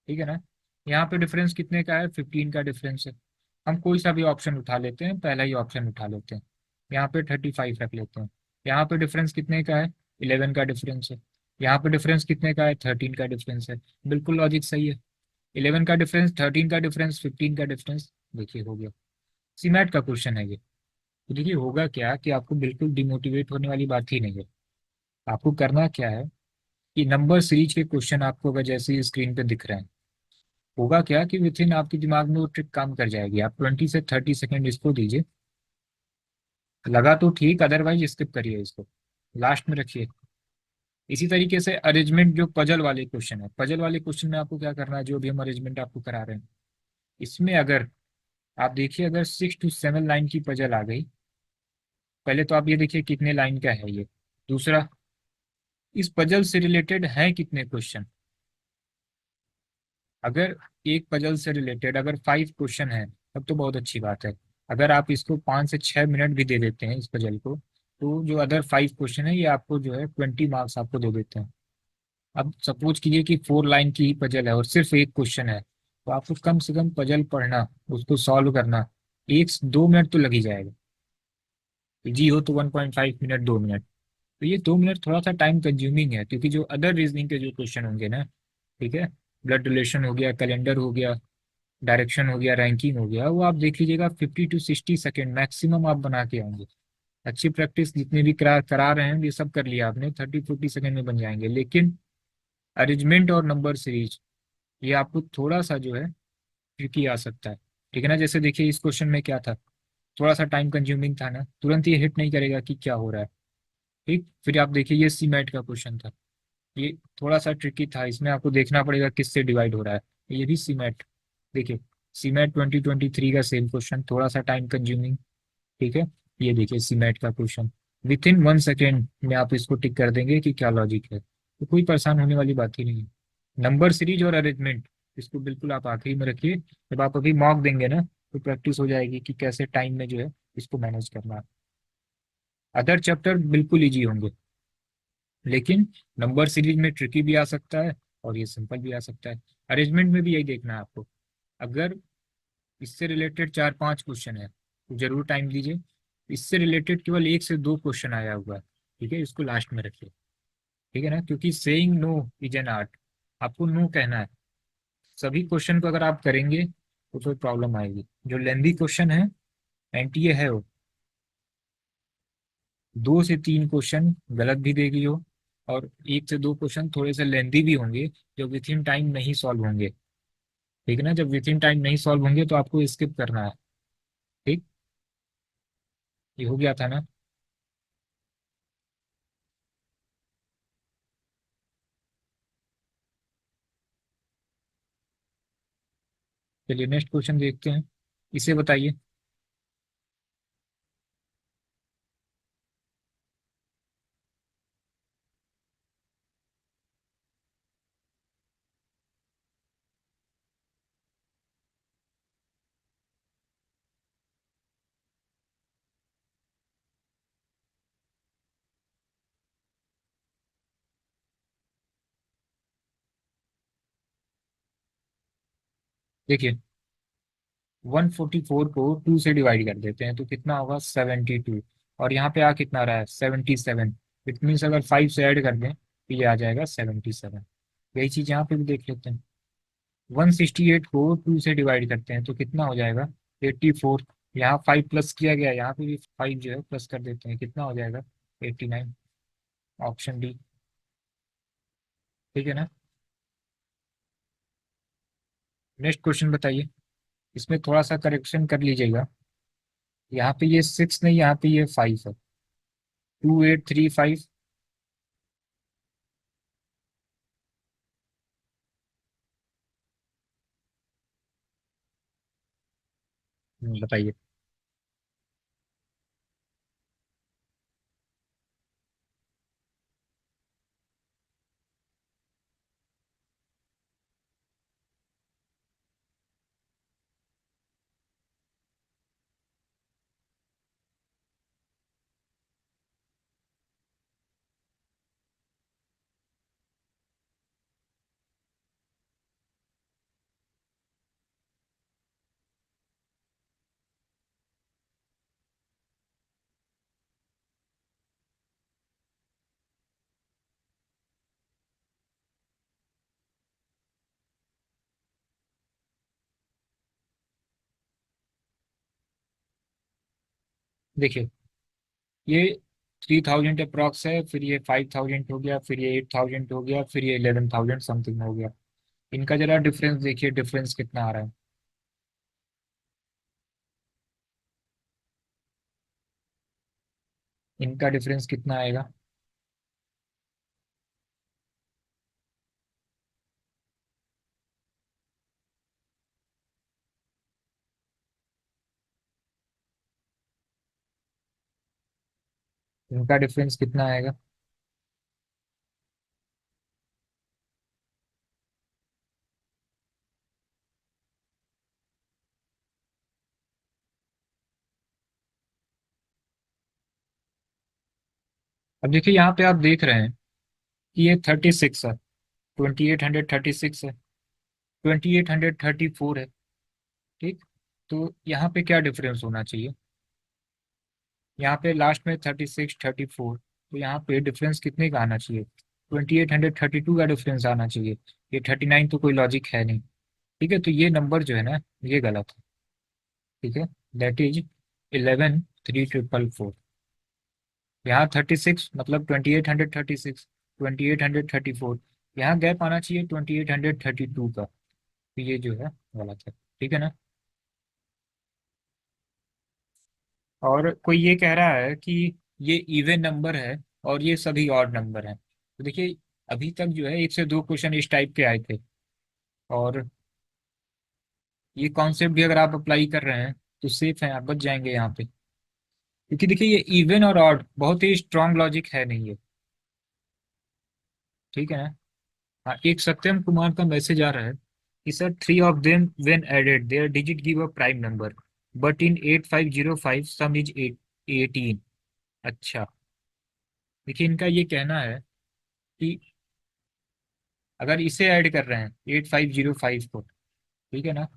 ठीक है ना। यहाँ पे डिफरेंस कितने का है, 15 का डिफरेंस है। हम कोई सा भी ऑप्शन उठा लेते हैं, पहला ही ऑप्शन उठा लेते हैं। यहाँ पे 35 रख लेते हैं। यहाँ पे डिफरेंस कितने का है, 11 का डिफरेंस है। यहाँ पे डिफरेंस कितने का है, 13 का डिफरेंस है। बिल्कुल लॉजिक सही है। 11 का डिफरेंस, 13 का डिफरेंस, 15 का डिफरेंस, देखिए हो गया। सीमैट का क्वेश्चन है ये। तो देखिए होगा क्या कि आपको बिल्कुल डिमोटिवेट होने वाली बात ही नहीं है। आपको करना क्या है कि नंबर सीरीज के क्वेश्चन आपको अगर जैसे स्क्रीन पे दिख रहे हैं, होगा क्या कि विथ इन आपके दिमाग में वो ट्रिक काम कर जाएगी। आप 20 से 30 सेकेंड इसको दीजिए, लगा तो ठीक, अदरवाइज स्किप करिए इसको, लास्ट में रखिए। इसी तरीके से अरेंजमेंट, जो पजल वाले क्वेश्चन है, पजल वाले क्वेश्चन में आपको क्या करना है, जो भी हम अरेंजमेंट आपको करा रहे हैं, इसमें अगर आप देखिए अगर 6 to 7 लाइन की पजल आ गई, पहले तो आप ये देखिए कितने लाइन का है ये। दूसरा, इस पजल से रिलेटेड है कितने क्वेश्चन। अगर एक पजल से रिलेटेड अगर 5 क्वेश्चन है तब तो बहुत अच्छी बात है। अगर आप इसको 5 से 6 मिनट भी दे देते हैं इस पजल को, तो जो अदर 5 क्वेश्चन है ये आपको जो है 20 मार्क्स आपको दे देते हैं। अब सपोज कीजिए कि 4 लाइन की ही पजल है और सिर्फ एक क्वेश्चन है, तो आपको कम से कम पजल पढ़ना, उसको सॉल्व करना 1 से 2 मिनट तो लग ही जाएगा। जी हो तो 1.5 मिनट, 2 मिनट। तो ये 2 मिनट थोड़ा सा टाइम कंज्यूमिंग है, क्योंकि जो अदर रीजनिंग के जो क्वेश्चन होंगे ना, ठीक है, ब्लड रिलेशन हो गया, कैलेंडर हो गया, डायरेक्शन हो गया, रैंकिंग हो गया, वो आप देख लीजिएगा 50 to 60 सेकेंड मैक्सिमम आप बना के आएंगे। अच्छी प्रैक्टिस जितने भी करा रहे हैं ये सब कर लिया आपने, 30-40 सेकेंड में बन जाएंगे। लेकिन अरेंजमेंट और नंबर सीरीज, ये आपको थोड़ा सा जो है ट्रिकी आ सकता है। ठीक है ना। जैसे देखिए इस क्वेश्चन में क्या था, थोड़ा सा टाइम कंज्यूमिंग था ना, तुरंत ये हिट नहीं करेगा कि क्या हो रहा है। ठीक, फिर आप देखिए ये सीमेट का क्वेश्चन था, ये थोड़ा सा ट्रिकी था, इसमें आपको देखना पड़ेगा किससे डिवाइड हो रहा है। ये भी सीमेट, देखिए सीमेट 2023 का सेम क्वेश्चन, थोड़ा सा टाइम कंज्यूमिंग। ठीक है। ये देखिए सीमेट का क्वेश्चन, विथ इन 1 सेकेंड में आप इसको टिक कर देंगे कि क्या लॉजिक है, तो कोई परेशान होने वाली बात ही नहीं है। नंबर सीरीज और अरेंजमेंट, इसको बिल्कुल आप आखिरी में रखिए। जब आप अभी मॉक देंगे ना, तो प्रैक्टिस हो जाएगी कि कैसे टाइम में जो है इसको मैनेज करना है। अदर चैप्टर बिल्कुल इजी होंगे, लेकिन नंबर सीरीज में ट्रिकी भी आ सकता है और ये सिंपल भी आ सकता है। अरेंजमेंट में भी यही देखना है आपको। अगर इससे रिलेटेड 4-5 क्वेश्चन है तो जरूर टाइम दीजिए। इससे रिलेटेड केवल 1 से 2 क्वेश्चन आया हुआ है, ठीक है, इसको लास्ट में रखिए। ठीक है ना, क्योंकि saying no is an art. आपको नो कहना है। सभी क्वेश्चन को अगर आप करेंगे तो फिर प्रॉब्लम आएगी। जो लेंदी क्वेश्चन है, एनटीए है वो, 2 से 3 क्वेश्चन गलत भी देगी हो, और 1 से 2 क्वेश्चन थोड़े से लेंदी भी होंगे जो विथ इन टाइम नहीं सॉल्व होंगे। ठीक है ना, जब विथ इन टाइम नहीं सॉल्व होंगे तो आपको स्किप करना है। ठीक, ये हो गया था ना। चलिए नेक्स्ट क्वेश्चन देखते हैं। इसे बताइए। देखिए, 144 को 2 से डिवाइड कर देते हैं तो कितना होगा, 72। और यहाँ पे आ कितना रहा है, 77। इट मीन्स अगर 5 से ऐड कर दें तो ये आ जाएगा 77। यही चीज यहाँ पे भी देख लेते हैं। 168 को 2 से डिवाइड करते हैं तो कितना हो जाएगा, 84। यहाँ 5 प्लस किया गया, यहाँ पे भी 5 जो है प्लस कर देते हैं, कितना हो जाएगा, 89। Option D. ठीक है ना। नेक्स्ट क्वेश्चन बताइए। इसमें थोड़ा सा करेक्शन कर लीजिएगा। यहाँ पे ये 6 नहीं, यहाँ पे ये 5 है। 2835। बताइए। देखिए, ये 3000 अप्रॉक्स है, फिर ये 5000 हो गया, फिर ये 8000 हो गया, फिर ये 11000 समथिंग हो गया। इनका जरा डिफरेंस देखिए, डिफरेंस कितना आ रहा है। इनका डिफरेंस कितना आएगा। इनका डिफरेंस कितना आएगा। अब देखिए, यहाँ पे आप देख रहे हैं कि ये 36 है, 2836 है, 2834 है। ठीक, तो यहाँ पे क्या डिफरेंस होना चाहिए। यहाँ पे लास्ट में 36 34, तो यहाँ पे डिफरेंस कितने का आना चाहिए, 2832 का डिफरेंस आना चाहिए। ये 39 तो कोई लॉजिक है नहीं। ठीक है, तो ये नंबर जो है ना, ये गलत है। ठीक है, दैट इज 113444। यहाँ 36 मतलब 2836, 2834। यहाँ गैप आना चाहिए 2832 का। तो ये जो है गलत है। ठीक है ना। और कोई ये कह रहा है कि ये इवन नंबर है और ये सभी ऑड नंबर हैं। तो देखिए, अभी तक जो है 1 से 2 क्वेश्चन इस टाइप के आए थे। और ये कॉन्सेप्ट भी अगर आप अप्लाई कर रहे हैं तो सेफ है, आप बच जाएंगे यहाँ पे। क्योंकि देखिए, ये इवन और ऑड बहुत ही स्ट्रांग लॉजिक है नहीं ये। ठीक है ना। हाँ, एक सत्यम कुमार का मैसेज आ रहा है कि sir three of them when added their digit give a prime number but in 8505 sum is 18। अच्छा, देखिए इनका ये कहना है कि अगर इसे ऐड कर रहे हैं 8505 को, ठीक है ना,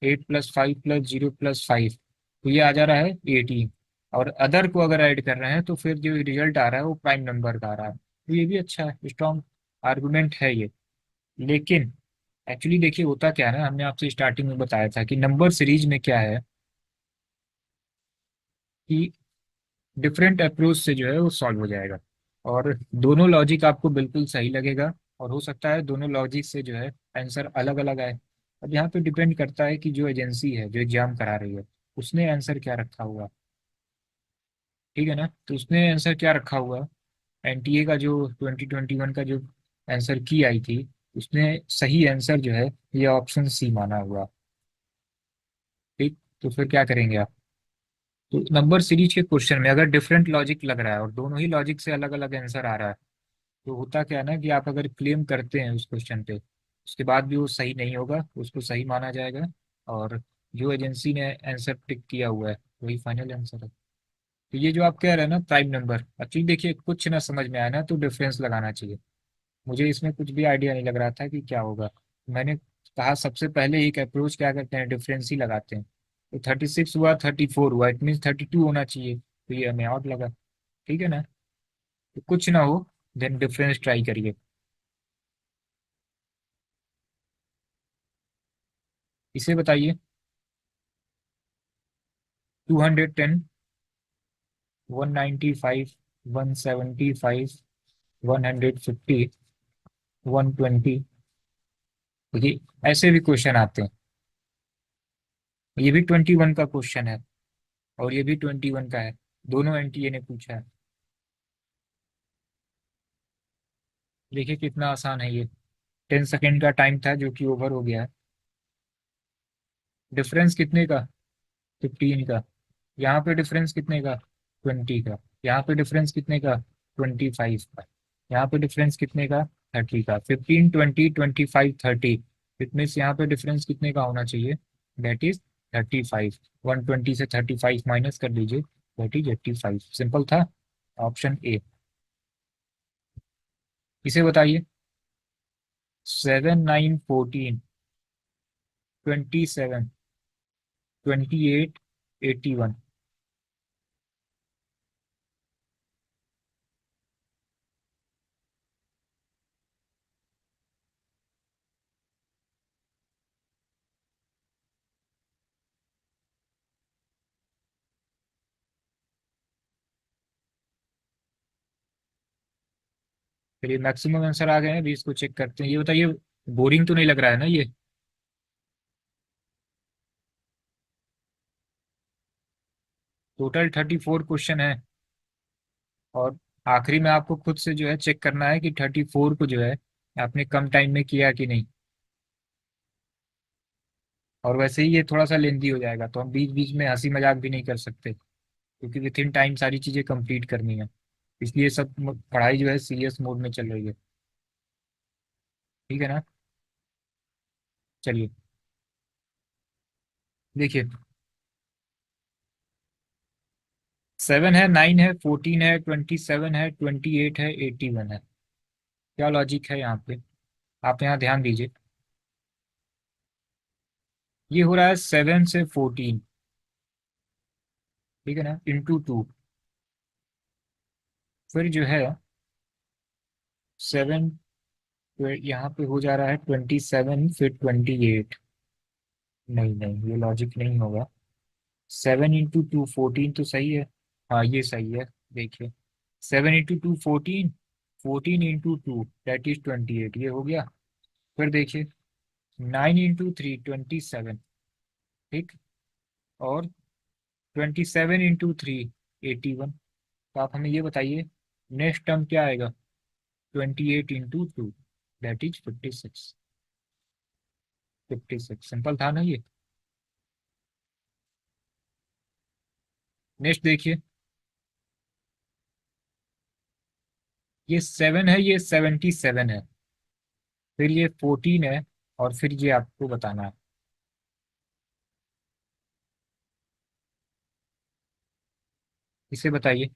8 + 5 + 0 + 5, तो ये आ जा रहा है 18। और अदर को अगर ऐड कर रहे हैं तो फिर जो रिजल्ट आ रहा है वो प्राइम नंबर का आ रहा है, तो ये भी अच्छा है, स्ट्रॉन्ग आर्गुमेंट है ये। लेकिन एक्चुअली देखिए होता क्या है ना, हमने आपसे स्टार्टिंग में बताया था कि नंबर सीरीज में क्या है कि डिफरेंट अप्रोच से जो है वो सॉल्व हो जाएगा, और दोनों लॉजिक आपको बिल्कुल सही लगेगा, और हो सकता है दोनों लॉजिक से जो है आंसर अलग अलग आए। अब यहाँ पे डिपेंड करता है कि जो एजेंसी है जो एग्जाम करा रही है उसने आंसर क्या रखा हुआ, ठीक है ना। तो उसने आंसर क्या रखा हुआ, एनटीए का जो 2021 का जो आंसर की आई थी, उसने सही आंसर जो है ये ऑप्शन सी माना हुआ। ठीक, तो फिर क्या करेंगे आप, तो नंबर सीरीज के क्वेश्चन में अगर डिफरेंट लॉजिक लग रहा है और दोनों ही लॉजिक से अलग अलग आंसर आ रहा है, तो होता क्या है ना कि आप अगर क्लेम करते हैं उस क्वेश्चन पे, उसके बाद भी वो सही नहीं होगा, उसको सही माना जाएगा, और जो एजेंसी ने आंसर टिक किया हुआ है वही फाइनल आंसर है। तो ये जो आप कह रहे हैं ना प्राइम नंबर, एक्चुअली देखिए कुछ ना समझ में आया ना तो डिफरेंस लगाना चाहिए। मुझे इसमें कुछ भी आइडिया नहीं लग रहा था कि क्या होगा, मैंने कहा सबसे पहले एक अप्रोच क्या करते हैं, डिफरेंस ही लगाते हैं। तो 36 हुआ, 34 हुआ, इट मीन 32 होना चाहिए, तो ये हमें और लगा। ठीक है ना, तो कुछ ना हो देन डिफरेंस ट्राई करिए। इसे बताइए, 210, 195, 175, 150, 120, ये ऐसे भी क्वेश्चन आते हैं। ये भी 21 का क्वेश्चन है और ये भी 21 का है, दोनों एनटीए ने पूछा है। देखिए कितना आसान है ये, 10 सेकेंड का टाइम था जो कि ओवर हो गया है। डिफरेंस कितने का, 15 का। यहाँ पे डिफरेंस कितने का, 20 का। यहाँ पे डिफरेंस कितने का, 25 का। यहाँ पे डिफरेंस कितने का, 30 का। 15, 20, 25, 30, इट मीन्स यहाँ पे डिफरेंस कितने का होना चाहिए, दैट इज 35। 120 से 35 माइनस कर दीजिए, दैट इज 85। सिंपल था, ऑप्शन ए। इसे बताइए, 7, 9, 14, 27, 28, 81। चलिए मैक्सिमम आंसर आ गए हैं, अभी इसको चेक करते हैं। ये बताइए, बोरिंग तो नहीं लग रहा है ना ये। टोटल 34 क्वेश्चन है, और आखिरी में आपको खुद से जो है चेक करना है कि 34 को जो है आपने कम टाइम में किया कि नहीं। और वैसे ही ये थोड़ा सा लेंदी हो जाएगा, तो हम बीच बीच में हंसी मजाक भी नहीं कर सकते, क्योंकि विथ इन टाइम सारी चीज़ें कंप्लीट करनी है। इसलिए सब पढ़ाई जो है सीरियस मोड में चल रही है। ठीक है ना, चलिए देखिए, 7 है, 9 है, 14 है, 27 है, 28 है, 81 है। क्या लॉजिक है यहाँ पे, आप यहाँ ध्यान दीजिए। ये हो रहा है 7 से 14, ठीक है ना, इंटू 2। फिर जो है 7, यहाँ पे हो जा रहा है 27, फिर 28। नहीं नहीं, ये लॉजिक नहीं होगा। 7 × 2 14 तो सही है, हाँ ये सही है। देखिए 7 × 2 14, 14 × 2 दैट इज 28, ये हो गया। फिर देखिए 9 × 3 27, ठीक, और 27 × 3 81। तो आप हमें ये बताइए नेक्स्ट टर्म क्या आएगा, 28 × 2 दैट इज 56। 56 सिंपल था ना ये। नेक्स्ट देखिए, ये 7 है, ये 77 है, फिर ये 14 है, और फिर ये आपको बताना है। इसे बताइए।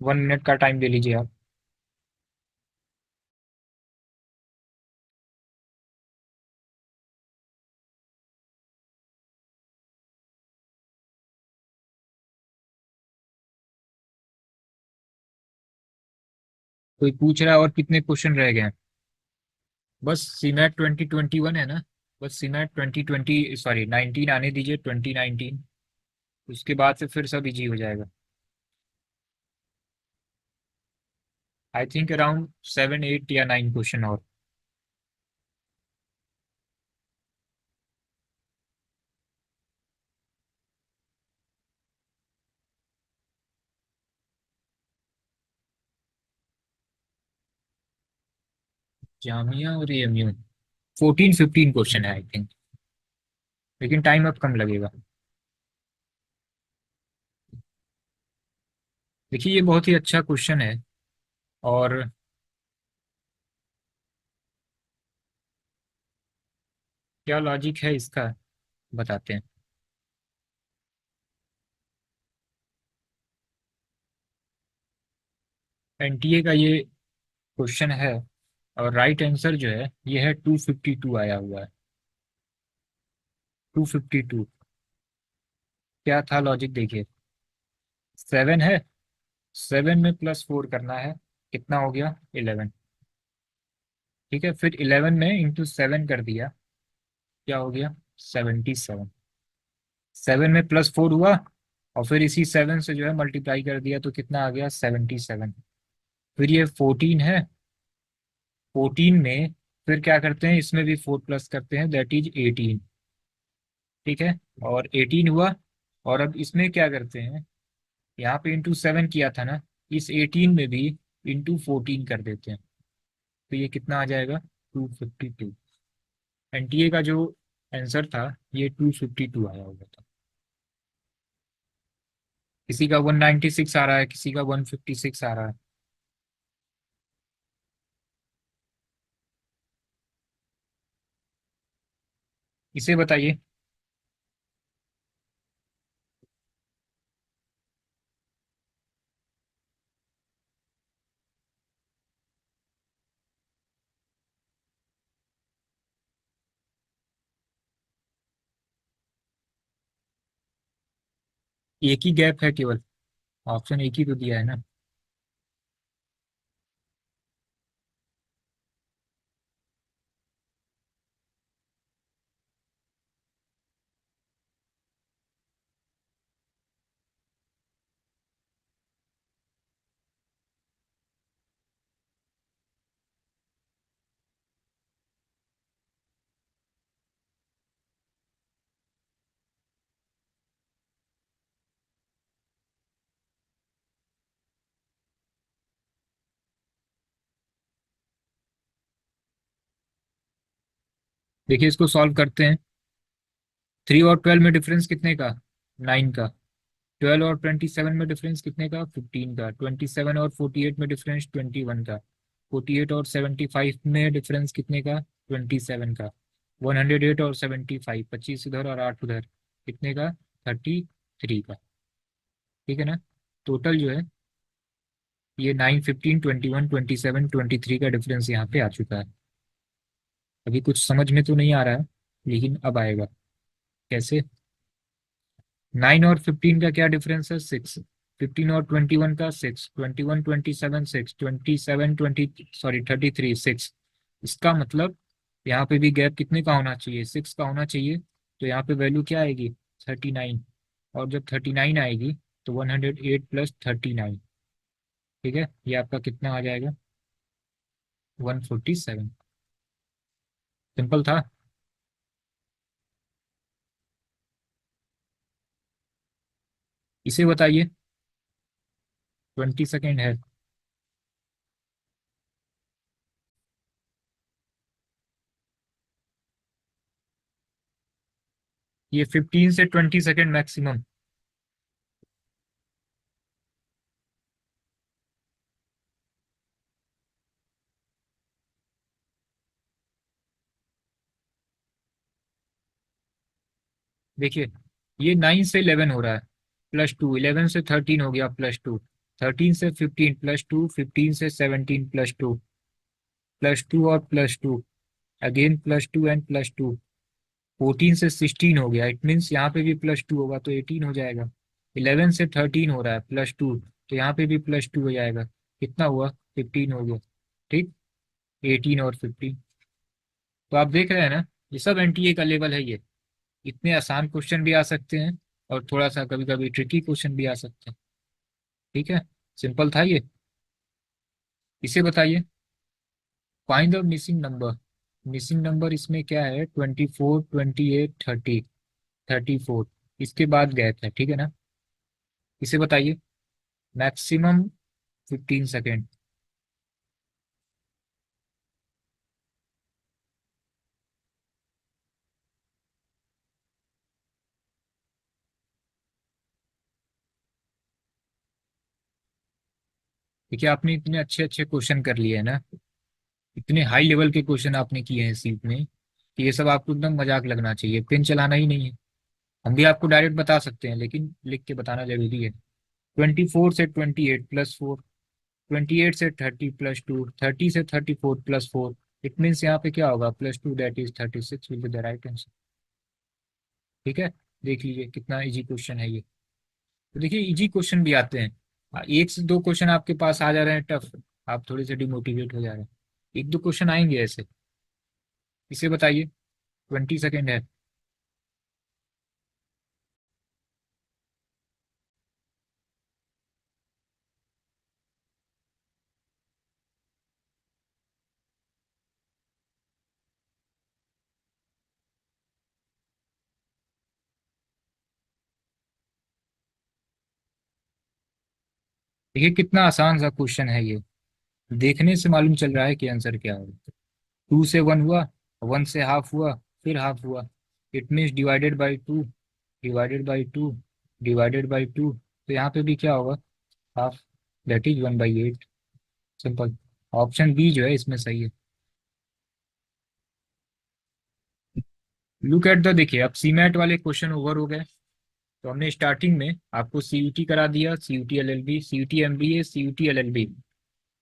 1 मिनट का टाइम ले लीजिए आप। कोई पूछ रहा है और कितने क्वेश्चन रह गए हैं? बस सीमैट 2021 है ना? बस सीमैट 2020 सॉरी 19 आने दीजिए, 2019। उसके बाद से फिर सब इजी हो जाएगा। आई थिंक अराउंड 7 8 या 9 क्वेश्चन और। जामिया और एएमयू 14 15 क्वेश्चन है आई थिंक, लेकिन टाइम अब कम लगेगा। देखिए ये बहुत ही अच्छा क्वेश्चन है। और क्या लॉजिक है इसका, बताते हैं। एनटीए का ये क्वेश्चन है, और राइट आंसर जो है ये है 252 आया हुआ है। 252। क्या था लॉजिक देखिए। 7 है, 7 में +4 करना है, कितना हो गया 11। ठीक है, फिर 11 में इंटू 7 कर दिया, क्या हो गया 77। 7 में +4 हुआ, और फिर इसी 7 से जो है मल्टीप्लाई कर दिया, तो कितना आ गया 77। फिर ये 14 है, 14 में फिर क्या करते हैं, इसमें भी 4 प्लस करते हैं, दैट इज 18। ठीक है, और 18 हुआ, और अब इसमें क्या करते हैं, यहाँ पे इंटू 7 किया था ना, इस 18 में भी इंटू 14 कर देते हैं, तो ये कितना आ जाएगा 252। एनटीए का जो आंसर था ये 252 आया हुआ था। किसी का 196 आ रहा है, किसी का 156 आ रहा है। इसे बताइए। एक ही गैप है केवल, ऑप्शन एक ही तो दिया है ना। देखिए इसको सॉल्व करते हैं। 3 और 12 में डिफरेंस कितने का, 9 का। 12 और 27 में डिफरेंस कितने का, 15 का। 27 और 48 में डिफरेंस 21 का। 48 और 75 में डिफरेंस कितने का, 27 का। 108 और 75, 25 इधर और 8 उधर, कितने का, 33 का। ठीक है ना। टोटल जो है ये 9 15 21 27 23 का डिफरेंस यहाँ पे आ चुका है। अभी कुछ समझ में तो नहीं आ रहा है, लेकिन अब आएगा। कैसे? 9 और 15 का क्या डिफरेंस है, 6। 15 और 21 का 6। 21 27 6। 33 इसका मतलब यहाँ पे भी गैप कितने का होना चाहिए, 6 का होना चाहिए। तो यहाँ पे वैल्यू क्या आएगी, 39। और जब 39 आएगी तो 108 + 39। ठीक है, ये आपका कितना आ जाएगा, 147। सिंपल था। इसे बताइए। 20 सेकेंड है। ये 15 से 20 सेकेंड मैक्सिमम। देखिए, ये 9 से 11 हो रहा है, +2, 11 से 13 हो गया, +2, 13 से 15, +2, 15 से 17, +2, +2 और +2, अगेन +2 एंड +2, 14 से 16 हो गया, इट मीन्स यहाँ पे भी +2 होगा तो 18 हो जाएगा। 11 से 13 हो रहा है, +2, तो यहाँ पे भी +2 हो जाएगा, कितना हुआ, 15 हो गया। ठीक, 18 और 15। तो आप देख रहे हैं ना, ये सब एनटीए का लेवल है ये। इतने आसान क्वेश्चन भी आ सकते हैं और थोड़ा सा कभी कभी ट्रिकी क्वेश्चन भी आ सकते हैं। ठीक है, सिंपल था ये। इसे बताइए, find the missing number. Missing number इसमें क्या है, 24, 28, 30, 34, इसके बाद गैप है, ठीक है ना। इसे बताइए, मैक्सिमम 15 सेकेंड। देखिए, आपने इतने अच्छे अच्छे क्वेश्चन कर लिए हैं ना, इतने हाई लेवल के क्वेश्चन आपने किए हैं सीट में कि ये सब आपको एकदम मजाक लगना चाहिए, पेन चलाना ही नहीं है। हम भी आपको डायरेक्ट बता सकते हैं लेकिन लिख के बताना जरूरी है। 24 से 28 +4, 28 से 30 +2, 30 से 34 +4, इट मीन्स यहाँ पे क्या होगा, +2, that is 36 will be the right answer. ठीक है, देख लीजिए कितना इजी क्वेश्चन है ये। तो देखिए, इजी क्वेश्चन भी आते हैं, एक से दो क्वेश्चन आपके पास आ जा रहे हैं टफ, आप थोड़े से डिमोटिवेट हो जा रहे हैं, एक दो क्वेश्चन आएंगे ऐसे। इसे बताइए, 20 सेकेंड है। देखिए कितना आसान सा क्वेश्चन है ये, देखने से मालूम चल रहा है कि आंसर क्या होगा। 2 से 1 हुआ, 1 से हाफ हुआ, फिर हाफ हुआ, it means divided by 2, divided by 2, divided by 2, तो यहाँ पे भी क्या होगा, half, that is 1/8। Simple, option B जो है इसमें सही है। लुक एट द, देखिए अब सीमैट वाले क्वेश्चन ओवर हो गए। तो हमने स्टार्टिंग में आपको सीयूटी करा दिया, CUET LLB, CUET MBA, CUET LLB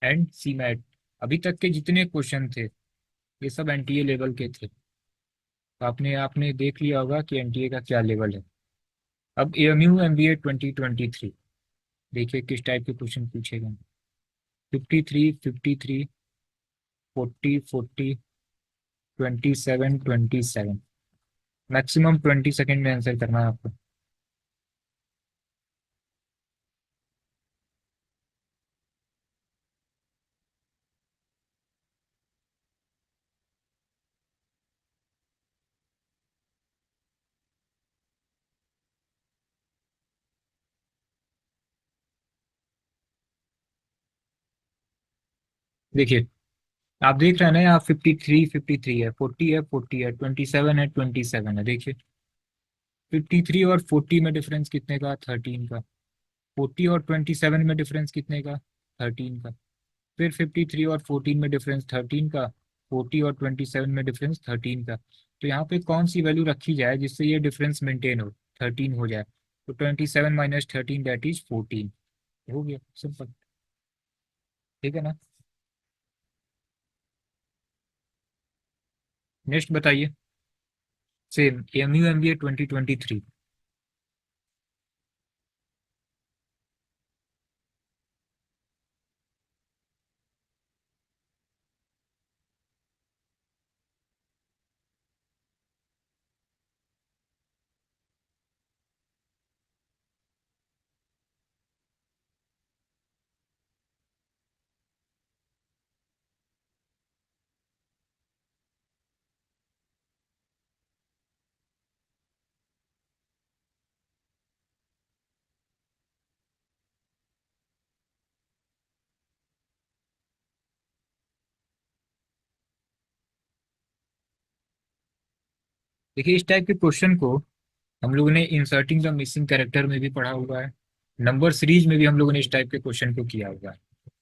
and CMAT. अभी तक के जितने क्वेश्चन थे ये सब एनटीए लेवल के थे, तो आपने आपने देख लिया होगा कि एनटीए का क्या लेवल है। अब एएमयू एमबीए 2023, देखिए किस टाइप के क्वेश्चन पूछेगा। 53, 53, 40, 40, 27, 27, मैक्सिमम 20 सेकेंड में आंसर करना है आपको। देखिए, आप देख रहे हैं ना, यहाँ 53, 53 है, 40 है, 40 है, 27 है, 27 है। देखिए, 53 और 40 में डिफरेंस कितने का, 13 का। 40 और 27 में डिफरेंस कितने का, 13 का। फिर 53 और 14 में डिफरेंस 13 का, 40 और 27 में डिफरेंस 13 का। तो यहाँ पे कौन सी वैल्यू रखी जाए जिससे ये डिफरेंस मेंटेन हो, 13 हो जाए। तो 27 माइनस 13 दैट इज 14, हो गया सिंपल। ठीक है ना। नेक्स्ट बताइए, सेम एमयू एमबीए 2023। देखिए, इस टाइप के क्वेश्चन को हम लोगों ने इंसर्टिंग द मिसिंग कैरेक्टर में भी पढ़ा हुआ है, नंबर सीरीज में भी हम लोगों ने इस टाइप के क्वेश्चन को किया हुआ है।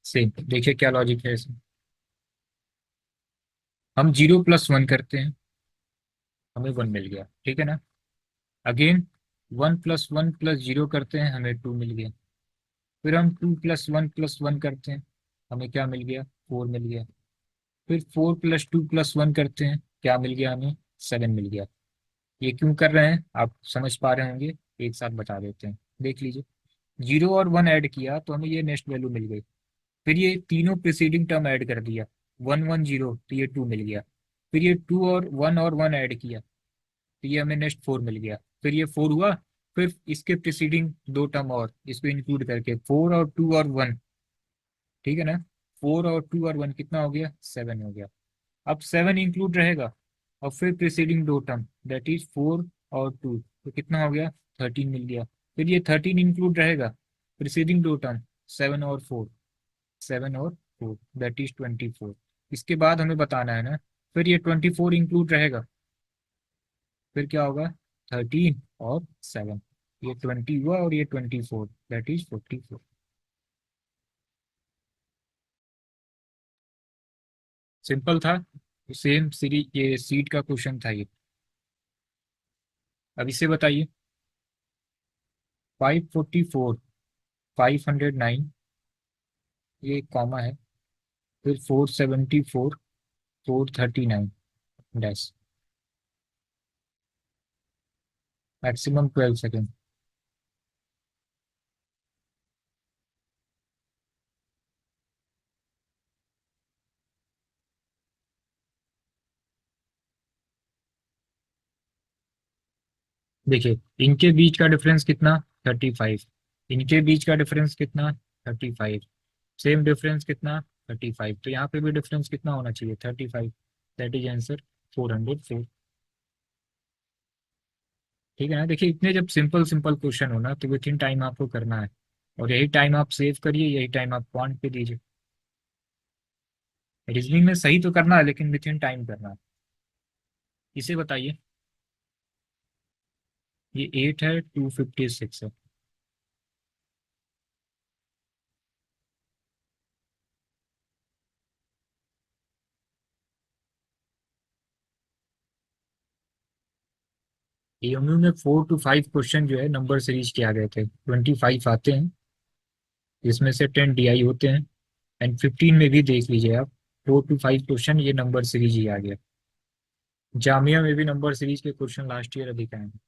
सेम देखिए क्या लॉजिक है इसमें। हम 0 + 1 करते हैं, हमें 1 मिल गया, ठीक है ना। अगेन 1 + 1 + 0 करते हैं, हमें 2 मिल गया। फिर हम 2 + 1 + 1 करते हैं, हमें क्या मिल गया, 4 मिल गया। फिर 4 + 2 + 1 करते हैं, क्या मिल गया हमें, 7 मिल गया। ये क्यों कर रहे हैं आप समझ पा रहे होंगे, एक साथ बता देते हैं, देख लीजिए। 0 और 1 ऐड किया तो हमें ये नेक्स्ट वैल्यू मिल गई। फिर ये तीनों प्रीसीडिंग टर्म ऐड कर दिया, 1 1 0, तो ये 2 मिल गया। फिर ये 2 और 1 ऐड किया तो ये हमें नेक्स्ट 4 मिल गया। फिर ये 4 हुआ। फिर इसके प्रीसीडिंग दो टर्म और इसको इंक्लूड करके 4 और 2 और 1, ठीक है ना। 4 और 2 और 1 कितना हो गया, 7 हो गया। अब 7 इंक्लूड रहेगा और फिर प्रीसीडिंग दो टर्म दैट इज 4 और 2, तो कितना हो गया, 13 मिल गया। फिर ये 13 इंक्लूड रहेगा, प्रीसीडिंग दो टर्म 7 और 4, 7 और 4 दैट इज 24। इसके बाद हमें बताना है ना, फिर ये 24 इंक्लूड रहेगा, फिर क्या होगा, 13 और 7, ये 20 हुआ और ये 24 दैट इज 44। सिंपल था। सेम सीरीज ये सीट का क्वेश्चन था ये। अब इसे बताइए, 544, 509, ये कॉमा है। फिर 474, 439 डैश, मैक्सिमम 12 सेकेंड। देखिए इनके बीच का डिफरेंस कितना, 35। इनके बीच का डिफरेंस कितना, 35। सेम डिफरेंस कितना, 35। तो यहाँ पे भी डिफरेंस कितना होना चाहिए, 35। That is answer 404। ठीक है ना। देखिए इतने जब सिंपल सिंपल क्वेश्चन हो ना तो विथ इन टाइम आपको करना है, और यही टाइम आप सेव करिए, यही टाइम आप पॉइंट पे दीजिए। रीजनिंग में सही तो करना है लेकिन विथ इन टाइम करना है। इसे बताइए, ये 8 है, 256 है। एएमयू में 4 to 5 क्वेश्चन जो है नंबर सीरीज के आ गए थे, 25 आते हैं, जिसमें से 10 डीआई होते हैं। एंड 15 में भी देख लीजिए आप, 4 to 5 क्वेश्चन ये नंबर सीरीज ही आ गया। जामिया में भी नंबर सीरीज के क्वेश्चन लास्ट ईयर अधिक आए हैं।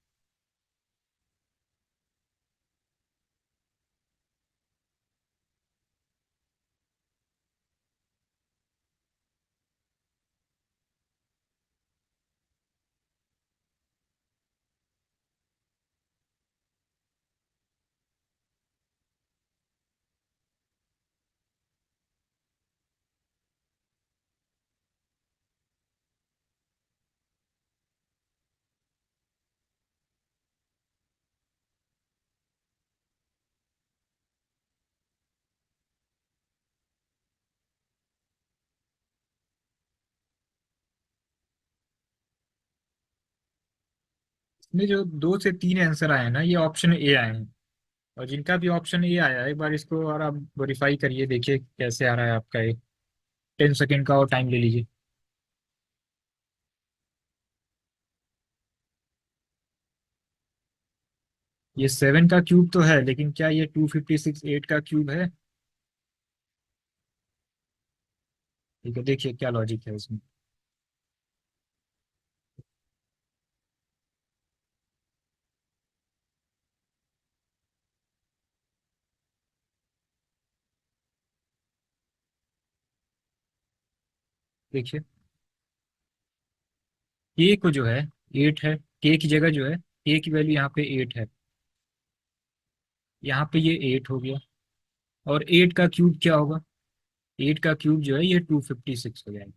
इसमें जो 2 से 3 आंसर आए हैं ना, ये ऑप्शन ए आए हैं। और जिनका भी ऑप्शन ए आया है, एक बार इसको और आप वेरीफाई करिए, देखिए कैसे आ रहा है आपका ये। 10 सेकेंड का और टाइम ले लीजिए। ये 7 का क्यूब तो है, लेकिन क्या ये 256 8 का क्यूब है? ठीक है, देखिए क्या लॉजिक है इसमें। देखिए के को जो है 8 है, के की जगह जो है के की वैल्यू यहाँ पे 8 है, यहाँ पे ये 8 हो गया। और 8 का क्यूब क्या होगा, 8 का क्यूब जो है ये 256 हो जाएगा।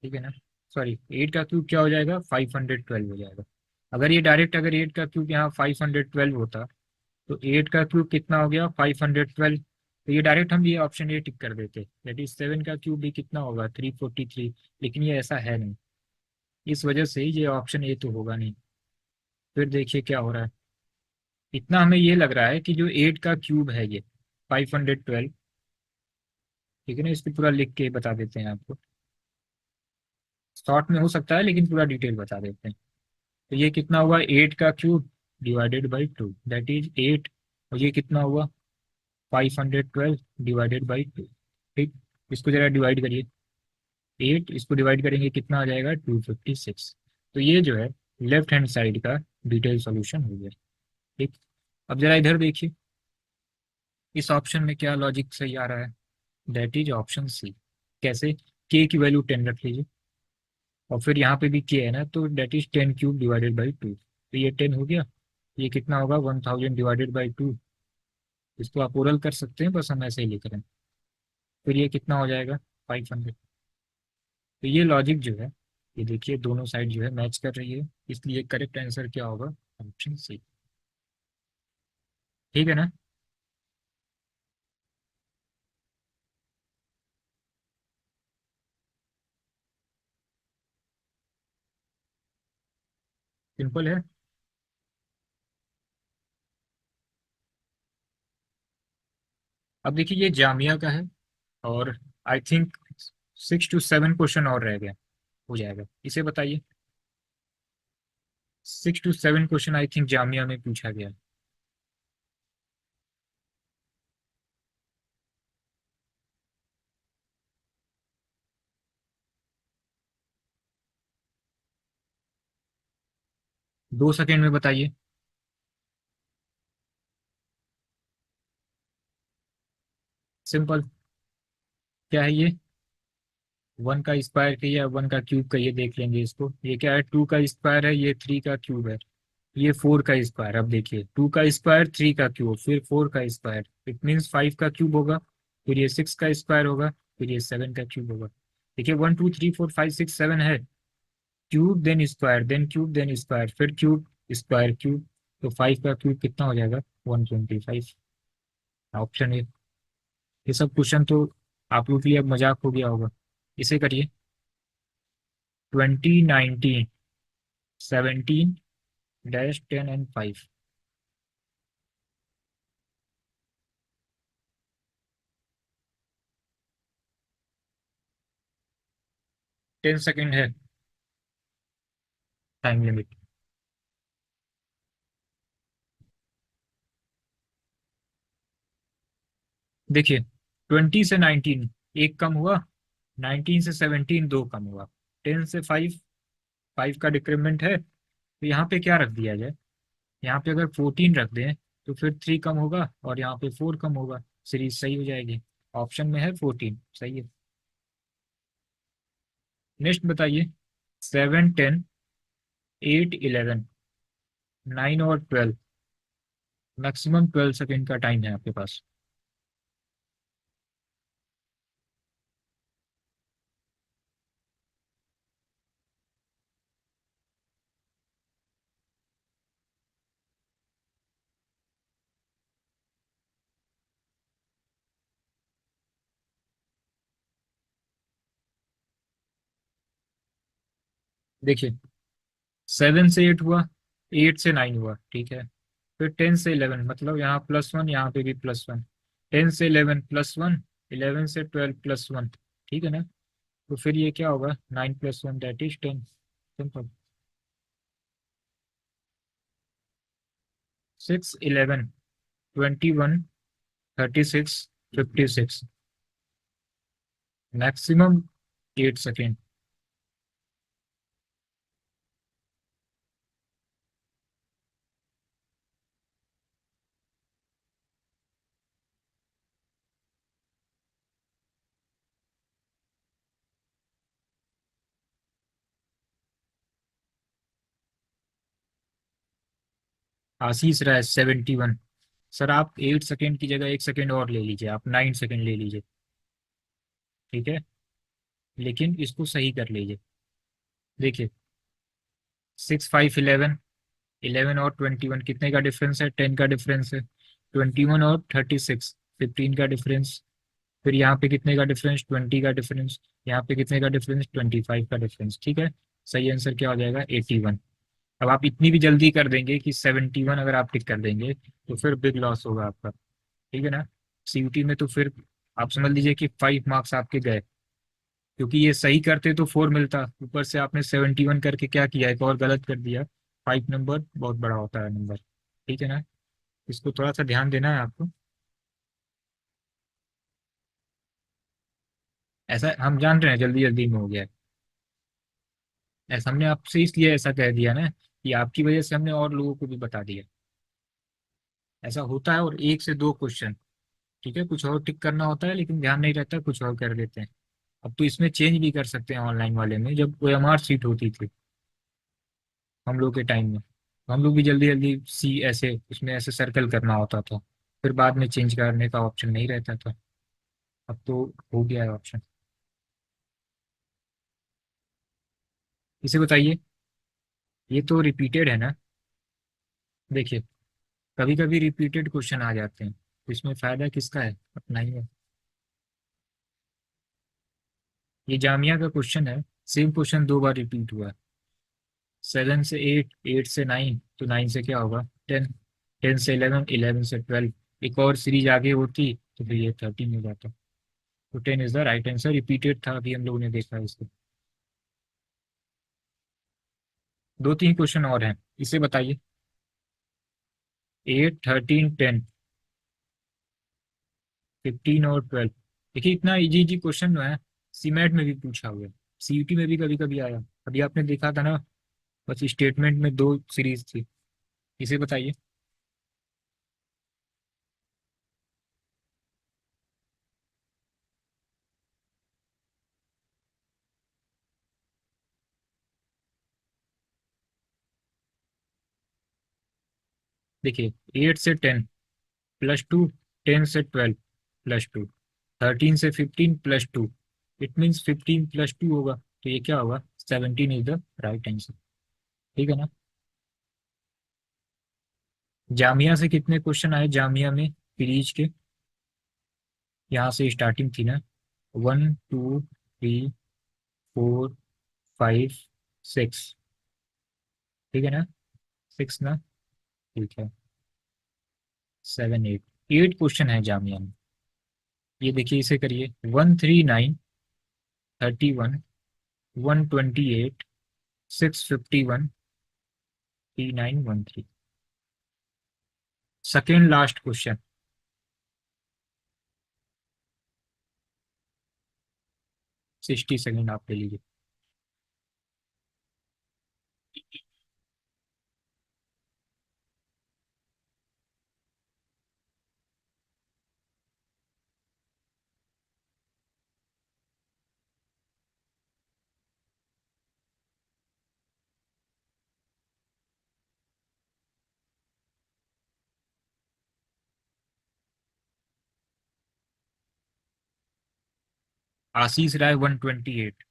ठीक है ना। सॉरी, 8 का क्यूब क्या हो जाएगा, 512 हो जाएगा। अगर ये डायरेक्ट, अगर 8 का क्यूब यहाँ 512 होता तो 8 का क्यूब कितना हो गया, 512। तो ये डायरेक्ट हम ये ऑप्शन ए टिक कर देते, दैट इज 7 का क्यूब भी कितना होगा, 343। लेकिन ये ऐसा है नहीं, इस वजह से ये ऑप्शन ए तो होगा नहीं। फिर देखिए क्या हो रहा है। इतना हमें ये लग रहा है कि जो 8 का क्यूब है ये 512। ठीक है ना, इसको पूरा लिख के बता देते हैं आपको, शॉर्ट में हो सकता है लेकिन पूरा डिटेल बता देते हैं। तो ये कितना हुआ, 8 का cube divided by 2 that is 8। और ये कितना हुआ, 512 डिवाइडेड बाई 2। ठीक, इसको जरा डिवाइड करिए, 8 इसको डिवाइड करेंगे कितना आ जाएगा, 256। तो ये जो है लेफ्ट हैंड साइड का डिटेल सॉल्यूशन हो गया। ठीक, अब जरा इधर देखिए, इस ऑप्शन में क्या लॉजिक सही आ रहा है, दैट इज ऑप्शन सी। कैसे, के की वैल्यू 10 रख लीजिए, और फिर यहाँ पे भी के है ना, तो that is 10 cube divided by 2, तो ये 10 हो गया। ये कितना होगा, 1000 डिवाइडेड बाई 2। इसको आप ओरल कर सकते हैं, बस हम ऐसे ही लिख रहे हैं। फिर ये कितना हो जाएगा, 500। तो ये लॉजिक जो है, ये देखिए दोनों साइड जो है मैच कर रही है, इसलिए करेक्ट आंसर क्या होगा, ऑप्शन सी। ठीक है ना। सिंपल है। अब देखिए ये जामिया का है, और आई थिंक 6 to 7 क्वेश्चन और रह गए, हो जाएगा। इसे बताइए, 6 to 7 question I think Jamia में पूछा गया है। 2 सेकेंड में बताइए। सिंपल, क्या है ये, 1 का स्क्वायर का या 1 का क्यूब का, ये देख लेंगे इसको। ये क्या है, 2 का स्क्वायर है, ये 3 का क्यूब है, ये 4 का स्क्वायर। अब देखिए 2 का स्क्वायर, 3 का क्यूब, फिर 4 का स्क्वायर, इट मीन्स 5 का क्यूब होगा, फिर ये 6 का स्क्वायर होगा, फिर ये 7 का क्यूब होगा। देखिए 1 2 3 4 5 6 7 है, cube then square then cube then square, फिर क्यूब स्क्वायर क्यूब। तो 5 का क्यूब कितना हो जाएगा, 125। Option A. ये सब क्वेश्चन तो आप लोग के लिए अब मजाक हो गया होगा। इसे करिए, 20 19 17-10 and 5। 10 सेकेंड है टाइम लिमिट। देखिए 20 से 19 एक कम हुआ, 19 से 17 दो कम हुआ, 10 से 5 5 का डिक्रीमेंट है। तो यहाँ पे क्या रख दिया जाए, यहाँ पे अगर 14 रख दें तो फिर 3 कम होगा, और यहाँ पे 4 कम होगा, सीरीज सही हो जाएगी। ऑप्शन में है 14, सही है। नेक्स्ट बताइए, 7 10 8 11 9 और 12, मैक्सिमम 12 सेकेंड का टाइम है आपके पास। देखिए 7 से 8 हुआ, 8 से 9 हुआ, ठीक है। फिर 10 से 11, मतलब यहाँ +1, यहाँ पे भी +1, 10 से 11 +1, 11 से 12 +1, ठीक है ना। तो फिर ये क्या होगा, 9 + 1 that is 10। Simple. 6 11 21 36 56, maximum 8 second. Ashish Rai 71। Sir आप 8 सेकेंड की जगह 1 सेकेंड और ले लीजिए, आप 9 सेकेंड ले लीजिए, ठीक है, लेकिन इसको सही कर लीजिए। देखिए 6 5 11, 11 और 21 कितने का डिफरेंस है, 10 का डिफरेंस है। 21 और 36, 15 का डिफरेंस। फिर यहाँ पे कितने का डिफरेंस, 20 का डिफरेंस। यहाँ पे कितने का डिफरेंस, 25 का डिफरेंस, ठीक है। सही आंसर क्या हो जाएगा, 81। अब आप इतनी भी जल्दी कर देंगे कि 71 अगर आप टिक कर देंगे तो फिर बिग लॉस होगा आपका, ठीक है ना। सीयूटी में तो फिर आप समझ लीजिए कि 5 मार्क्स आपके गए, क्योंकि ये सही करते तो 4 मिलता, ऊपर से आपने 71 करके क्या किया, एक और गलत कर दिया, 5 नंबर बहुत बड़ा होता है नंबर, ठीक है ना। इसको थोड़ा सा ध्यान देना है आपको। ऐसा हम जान रहे हैं जल्दी जल्दी में हो गया है। ऐसा हमने आपसे इसलिए ऐसा कह दिया ना कि आपकी वजह से हमने और लोगों को भी बता दिया। ऐसा होता है, और एक से दो क्वेश्चन, ठीक है, कुछ और टिक करना होता है लेकिन ध्यान नहीं रहता, कुछ और कर देते हैं। अब तो इसमें चेंज भी कर सकते हैं ऑनलाइन वाले में, जब OMR सीट होती थी हम लोग के टाइम में, तो हम लोग भी जल्दी जल्दी सी ऐसे उसमें ऐसे सर्कल करना होता था, फिर बाद में चेंज करने का ऑप्शन नहीं रहता था। अब तो हो गया है ऑप्शन। इसे बताइए, ये तो रिपीटेड है ना। देखिए, कभी कभी रिपीटेड क्वेश्चन आ जाते हैं, तो इसमें फायदा किसका है, अपना ही है। ये जामिया का क्वेश्चन है, सेम क्वेश्चन दो बार रिपीट हुआ है। 7 से 8, 8 से 9, तो 9 से क्या होगा 10, 10 से 11, 11 से 12। एक और सीरीज आगे होती तो फिर ये 13 हो जाता। तो 10 is the right answer, repeated था अभी हम लोगों ने देखा इसको। दो तीन क्वेश्चन और हैं, इसे बताइए। 8, 13, 10, 15 और 12। देखिए इतना इजी इजी क्वेश्चन जो है, सीमेट में भी पूछा हुआ है, CUT में भी कभी कभी आया। अभी आपने देखा था ना, बस स्टेटमेंट में दो सीरीज थी। इसे बताइए। देखिए, 8 से 10 +2, 10 से 12 +2, 13 से 15 +2, इट मीन्स 15 +2 होगा, तो ये क्या होगा, 17 इज द राइट आंसर, ठीक है ना। जामिया से कितने क्वेश्चन आए जामिया में, सीरीज के, यहाँ से स्टार्टिंग थी ना, 1, 2, 3, 4, 5, 6, ठीक है ना, 6 ना, ठीक है, 7, 8, 8 क्वेश्चन है जामिया में। ये देखिए, इसे करिए, 139, 31, 128, 651, 3913। सेकेंड लास्ट क्वेश्चन, 60 सेकेंड आप ले लीजिए। आशीष राय 128।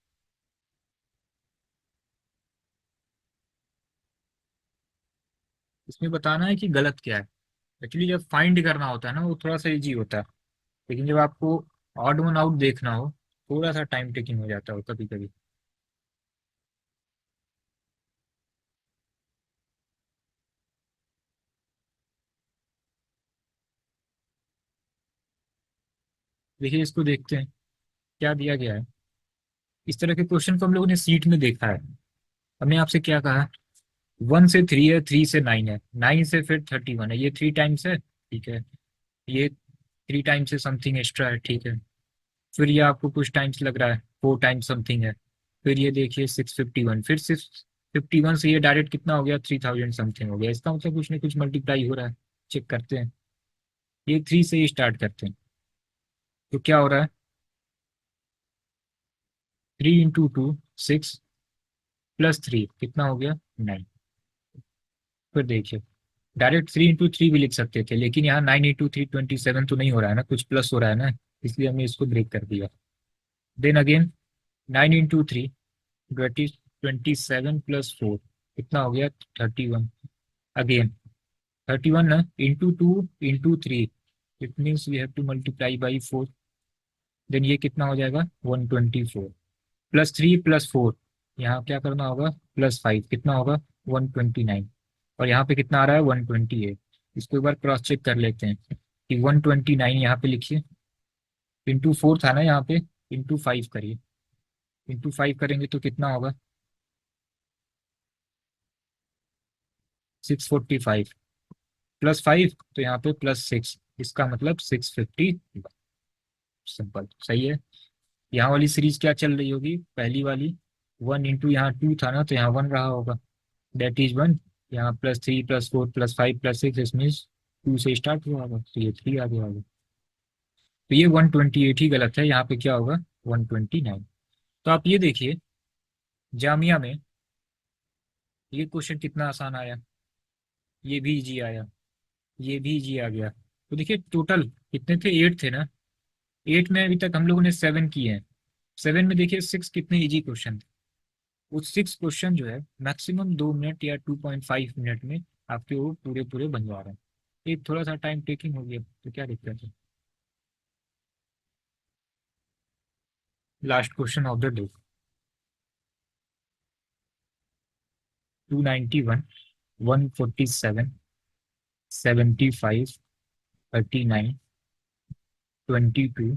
इसमें बताना है कि गलत क्या है। एक्चुअली जब फाइंड करना होता है ना, वो थोड़ा सा इजी होता है, लेकिन जब आपको ऑड वन आउट देखना हो, थोड़ा सा टाइम टेकिंग हो जाता है कभी कभी। देखिए, इसको देखते हैं क्या दिया गया है। इस तरह के क्वेश्चन को हम लोगों ने सीट में देखा है। हमने आपसे क्या कहा, 1 से 3 है, 3 से 9 है, 9 से फिर 31 है, ये 3 टाइम्स है, ठीक है। ये 3 टाइम्स से समथिंग एक्स्ट्रा है, ठीक है। फिर ये आपको कुछ टाइम्स लग रहा है, 4 टाइम्स समथिंग है। फिर ये देखिए 651, फिर 651 से ये डायरेक्ट कितना हो गया, 3000 समथिंग हो गया। इसका मतलब कुछ ना कुछ मल्टीप्लाई हो रहा है। चेक करते हैं, ये 3 से ही स्टार्ट करते हैं, तो क्या हो रहा है, 3 × 2 6, +3 कितना हो गया, 9। फिर देखिए, डायरेक्ट 3 × 3 भी लिख सकते थे, लेकिन यहाँ 9 × 3 27 तो नहीं हो रहा है ना, कुछ प्लस हो रहा है ना, इसलिए हमने इसको ब्रेक कर दिया। देन अगेन 9 × 3 27 + 4 कितना हो गया, 31। अगेन 31 ना, × 2 × 3, it means we have to multiply by 4। Then ये कितना हो जाएगा, 124, +3 + 4, यहाँ क्या करना होगा, +5 कितना होगा, 129। और यहाँ पे कितना आ रहा है, 128। इसको एक बार क्रॉस चेक कर लेते हैं कि 129 यहाँ पे लिखिए, ×4 था ना यहाँ पे, ×5 करिए, ×5 करेंगे तो कितना होगा, 645 प्लस 5 तो यहाँ पे +6, इसका मतलब 650। सिंपल, सही है। यहाँ वाली सीरीज क्या चल रही होगी, पहली वाली 1 इंटू यहाँ 2 था ना, तो यहाँ 1 रहा होगा, दैट इज 1। यहाँ +3 +4 +5 +6, इसमें 2 से स्टार्ट हुआ होगा, तो ये 3 आगे होगा। तो ये 128 ही गलत है, यहाँ पे क्या होगा 129। तो आप ये देखिए जामिया में ये क्वेश्चन कितना आसान आया, ये भी इजी आया, ये भी इजी आ गया। तो देखिए टोटल कितने थे, 8 थे ना, 8 में अभी तक हम लोगों ने 7 किए हैं। 7 में देखिए 6 कितने इजी क्वेश्चन थे। वो 6 क्वेश्चन जो है मैक्सिमम 2 मिनट या 2.5 मिनट में आपके वो पूरे पूरे बन जा रहे हैं। एक थोड़ा सा टाइम टेकिंग हो गया तो क्या दिक्कत है। Last question of the day, 291, 147, 75, 39, 22,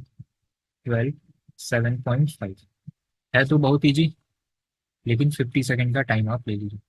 12, 7.5 है तो बहुत इजी, लेकिन 50 सेकेंड का टाइम आप ले लीजिए।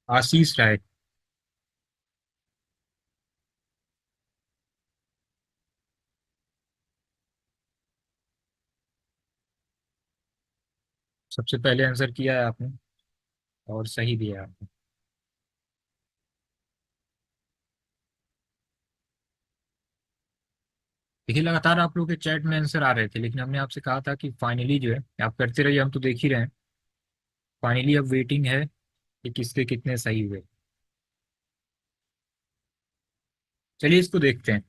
आशीष राय। सबसे पहले आंसर किया है आपने और सही भी है आपने। देखिए लगातार आप लोग के चैट में आंसर आ रहे थे, लेकिन हमने आपसे कहा था कि फाइनली जो है आप करते रहिए, हम तो देख ही रहे हैं। फाइनली अब वेटिंग है कि किसके कितने सही हुए। चलिए इसको देखते हैं।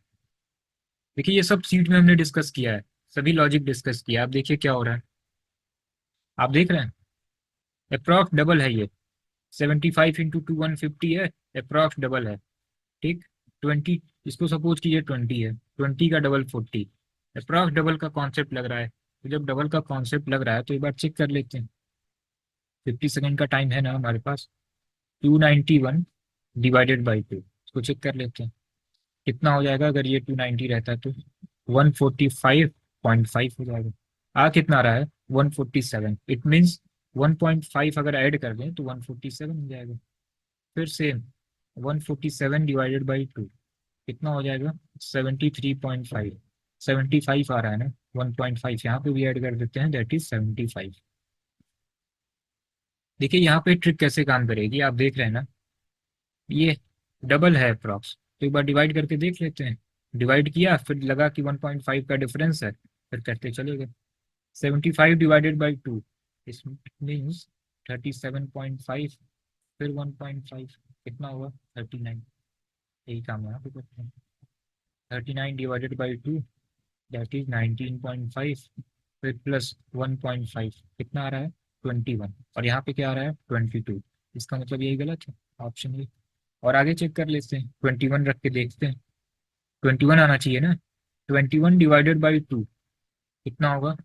देखिए ये सब सीट में हमने डिस्कस किया है, सभी लॉजिक डिस्कस किया है। आप देखिए क्या हो रहा है, आप देख रहे हैं अप्रॉक्स डबल है ये। 75 × 2 150 है, अप्रॉक्स डबल है। ठीक, 20, इसको सपोज कीजिए 20 है, 20 का डबल 40, अप्रॉक्स डबल का कॉन्सेप्ट लग रहा है। तो जब डबल का कॉन्सेप्ट लग रहा है तो एक बार चेक कर लेते हैं। 50 सेकेंड का टाइम है ना हमारे पास। 291 डिवाइडेड बाई 2, इसको चेक कर लेते हैं कितना हो जाएगा। अगर ये 290 रहता तो 145.5 हो जाएगा। आ कितना रहा है 147, इट मीन्स 1.5 अगर ऐड कर दें तो 147 हो जाएगा। फिर सेम 147 डिवाइडेड बाई 2 कितना हो जाएगा 73.5, 75 आ रहा है ना, 1.5 यहाँ पे भी ऐड कर देते हैं, दैट इज 75। देखिए यहाँ पे ट्रिक कैसे काम करेगी, आप देख रहे हैं ना, ये डबल है अप्रॉक्स, तो एक बार डिवाइड करके देख लेते हैं। डिवाइड किया फिर लगा कि 1.5 का डिफरेंस है, फिर करते चले गए। 75 डिवाइडेड बाई 2, इस मीन्स 37.5, फिर 1.5 कितना हुआ 39। यही काम यहाँ पे करते हैं। 39 डिवाइडेड बाई 2 दैट इज 19.5, फिर प्लस 1.5 कितना आ रहा है 21, और यहाँ पे क्या आ रहा है 22। इसका मतलब यही गलत है, ऑप्शन ये। और आगे चेक कर लेते हैं, 21 रख के देखते हैं, 21 आना चाहिए ना। 21 डिवाइडेड बाई 2 कितना होगा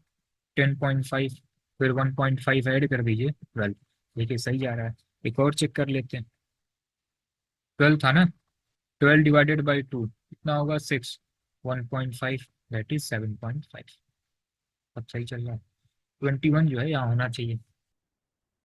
10.5, फिर 1.5 ऐड कर दीजिए 12। देखिए सही जा रहा है। एक और चेक कर लेते हैं, 12 था ना, 12 डिवाइडेड बाई 2 कितना होगा 6, 1.5 दैट इज 7.5। अब सही चल रहा है। 21 जो है यहाँ होना चाहिए।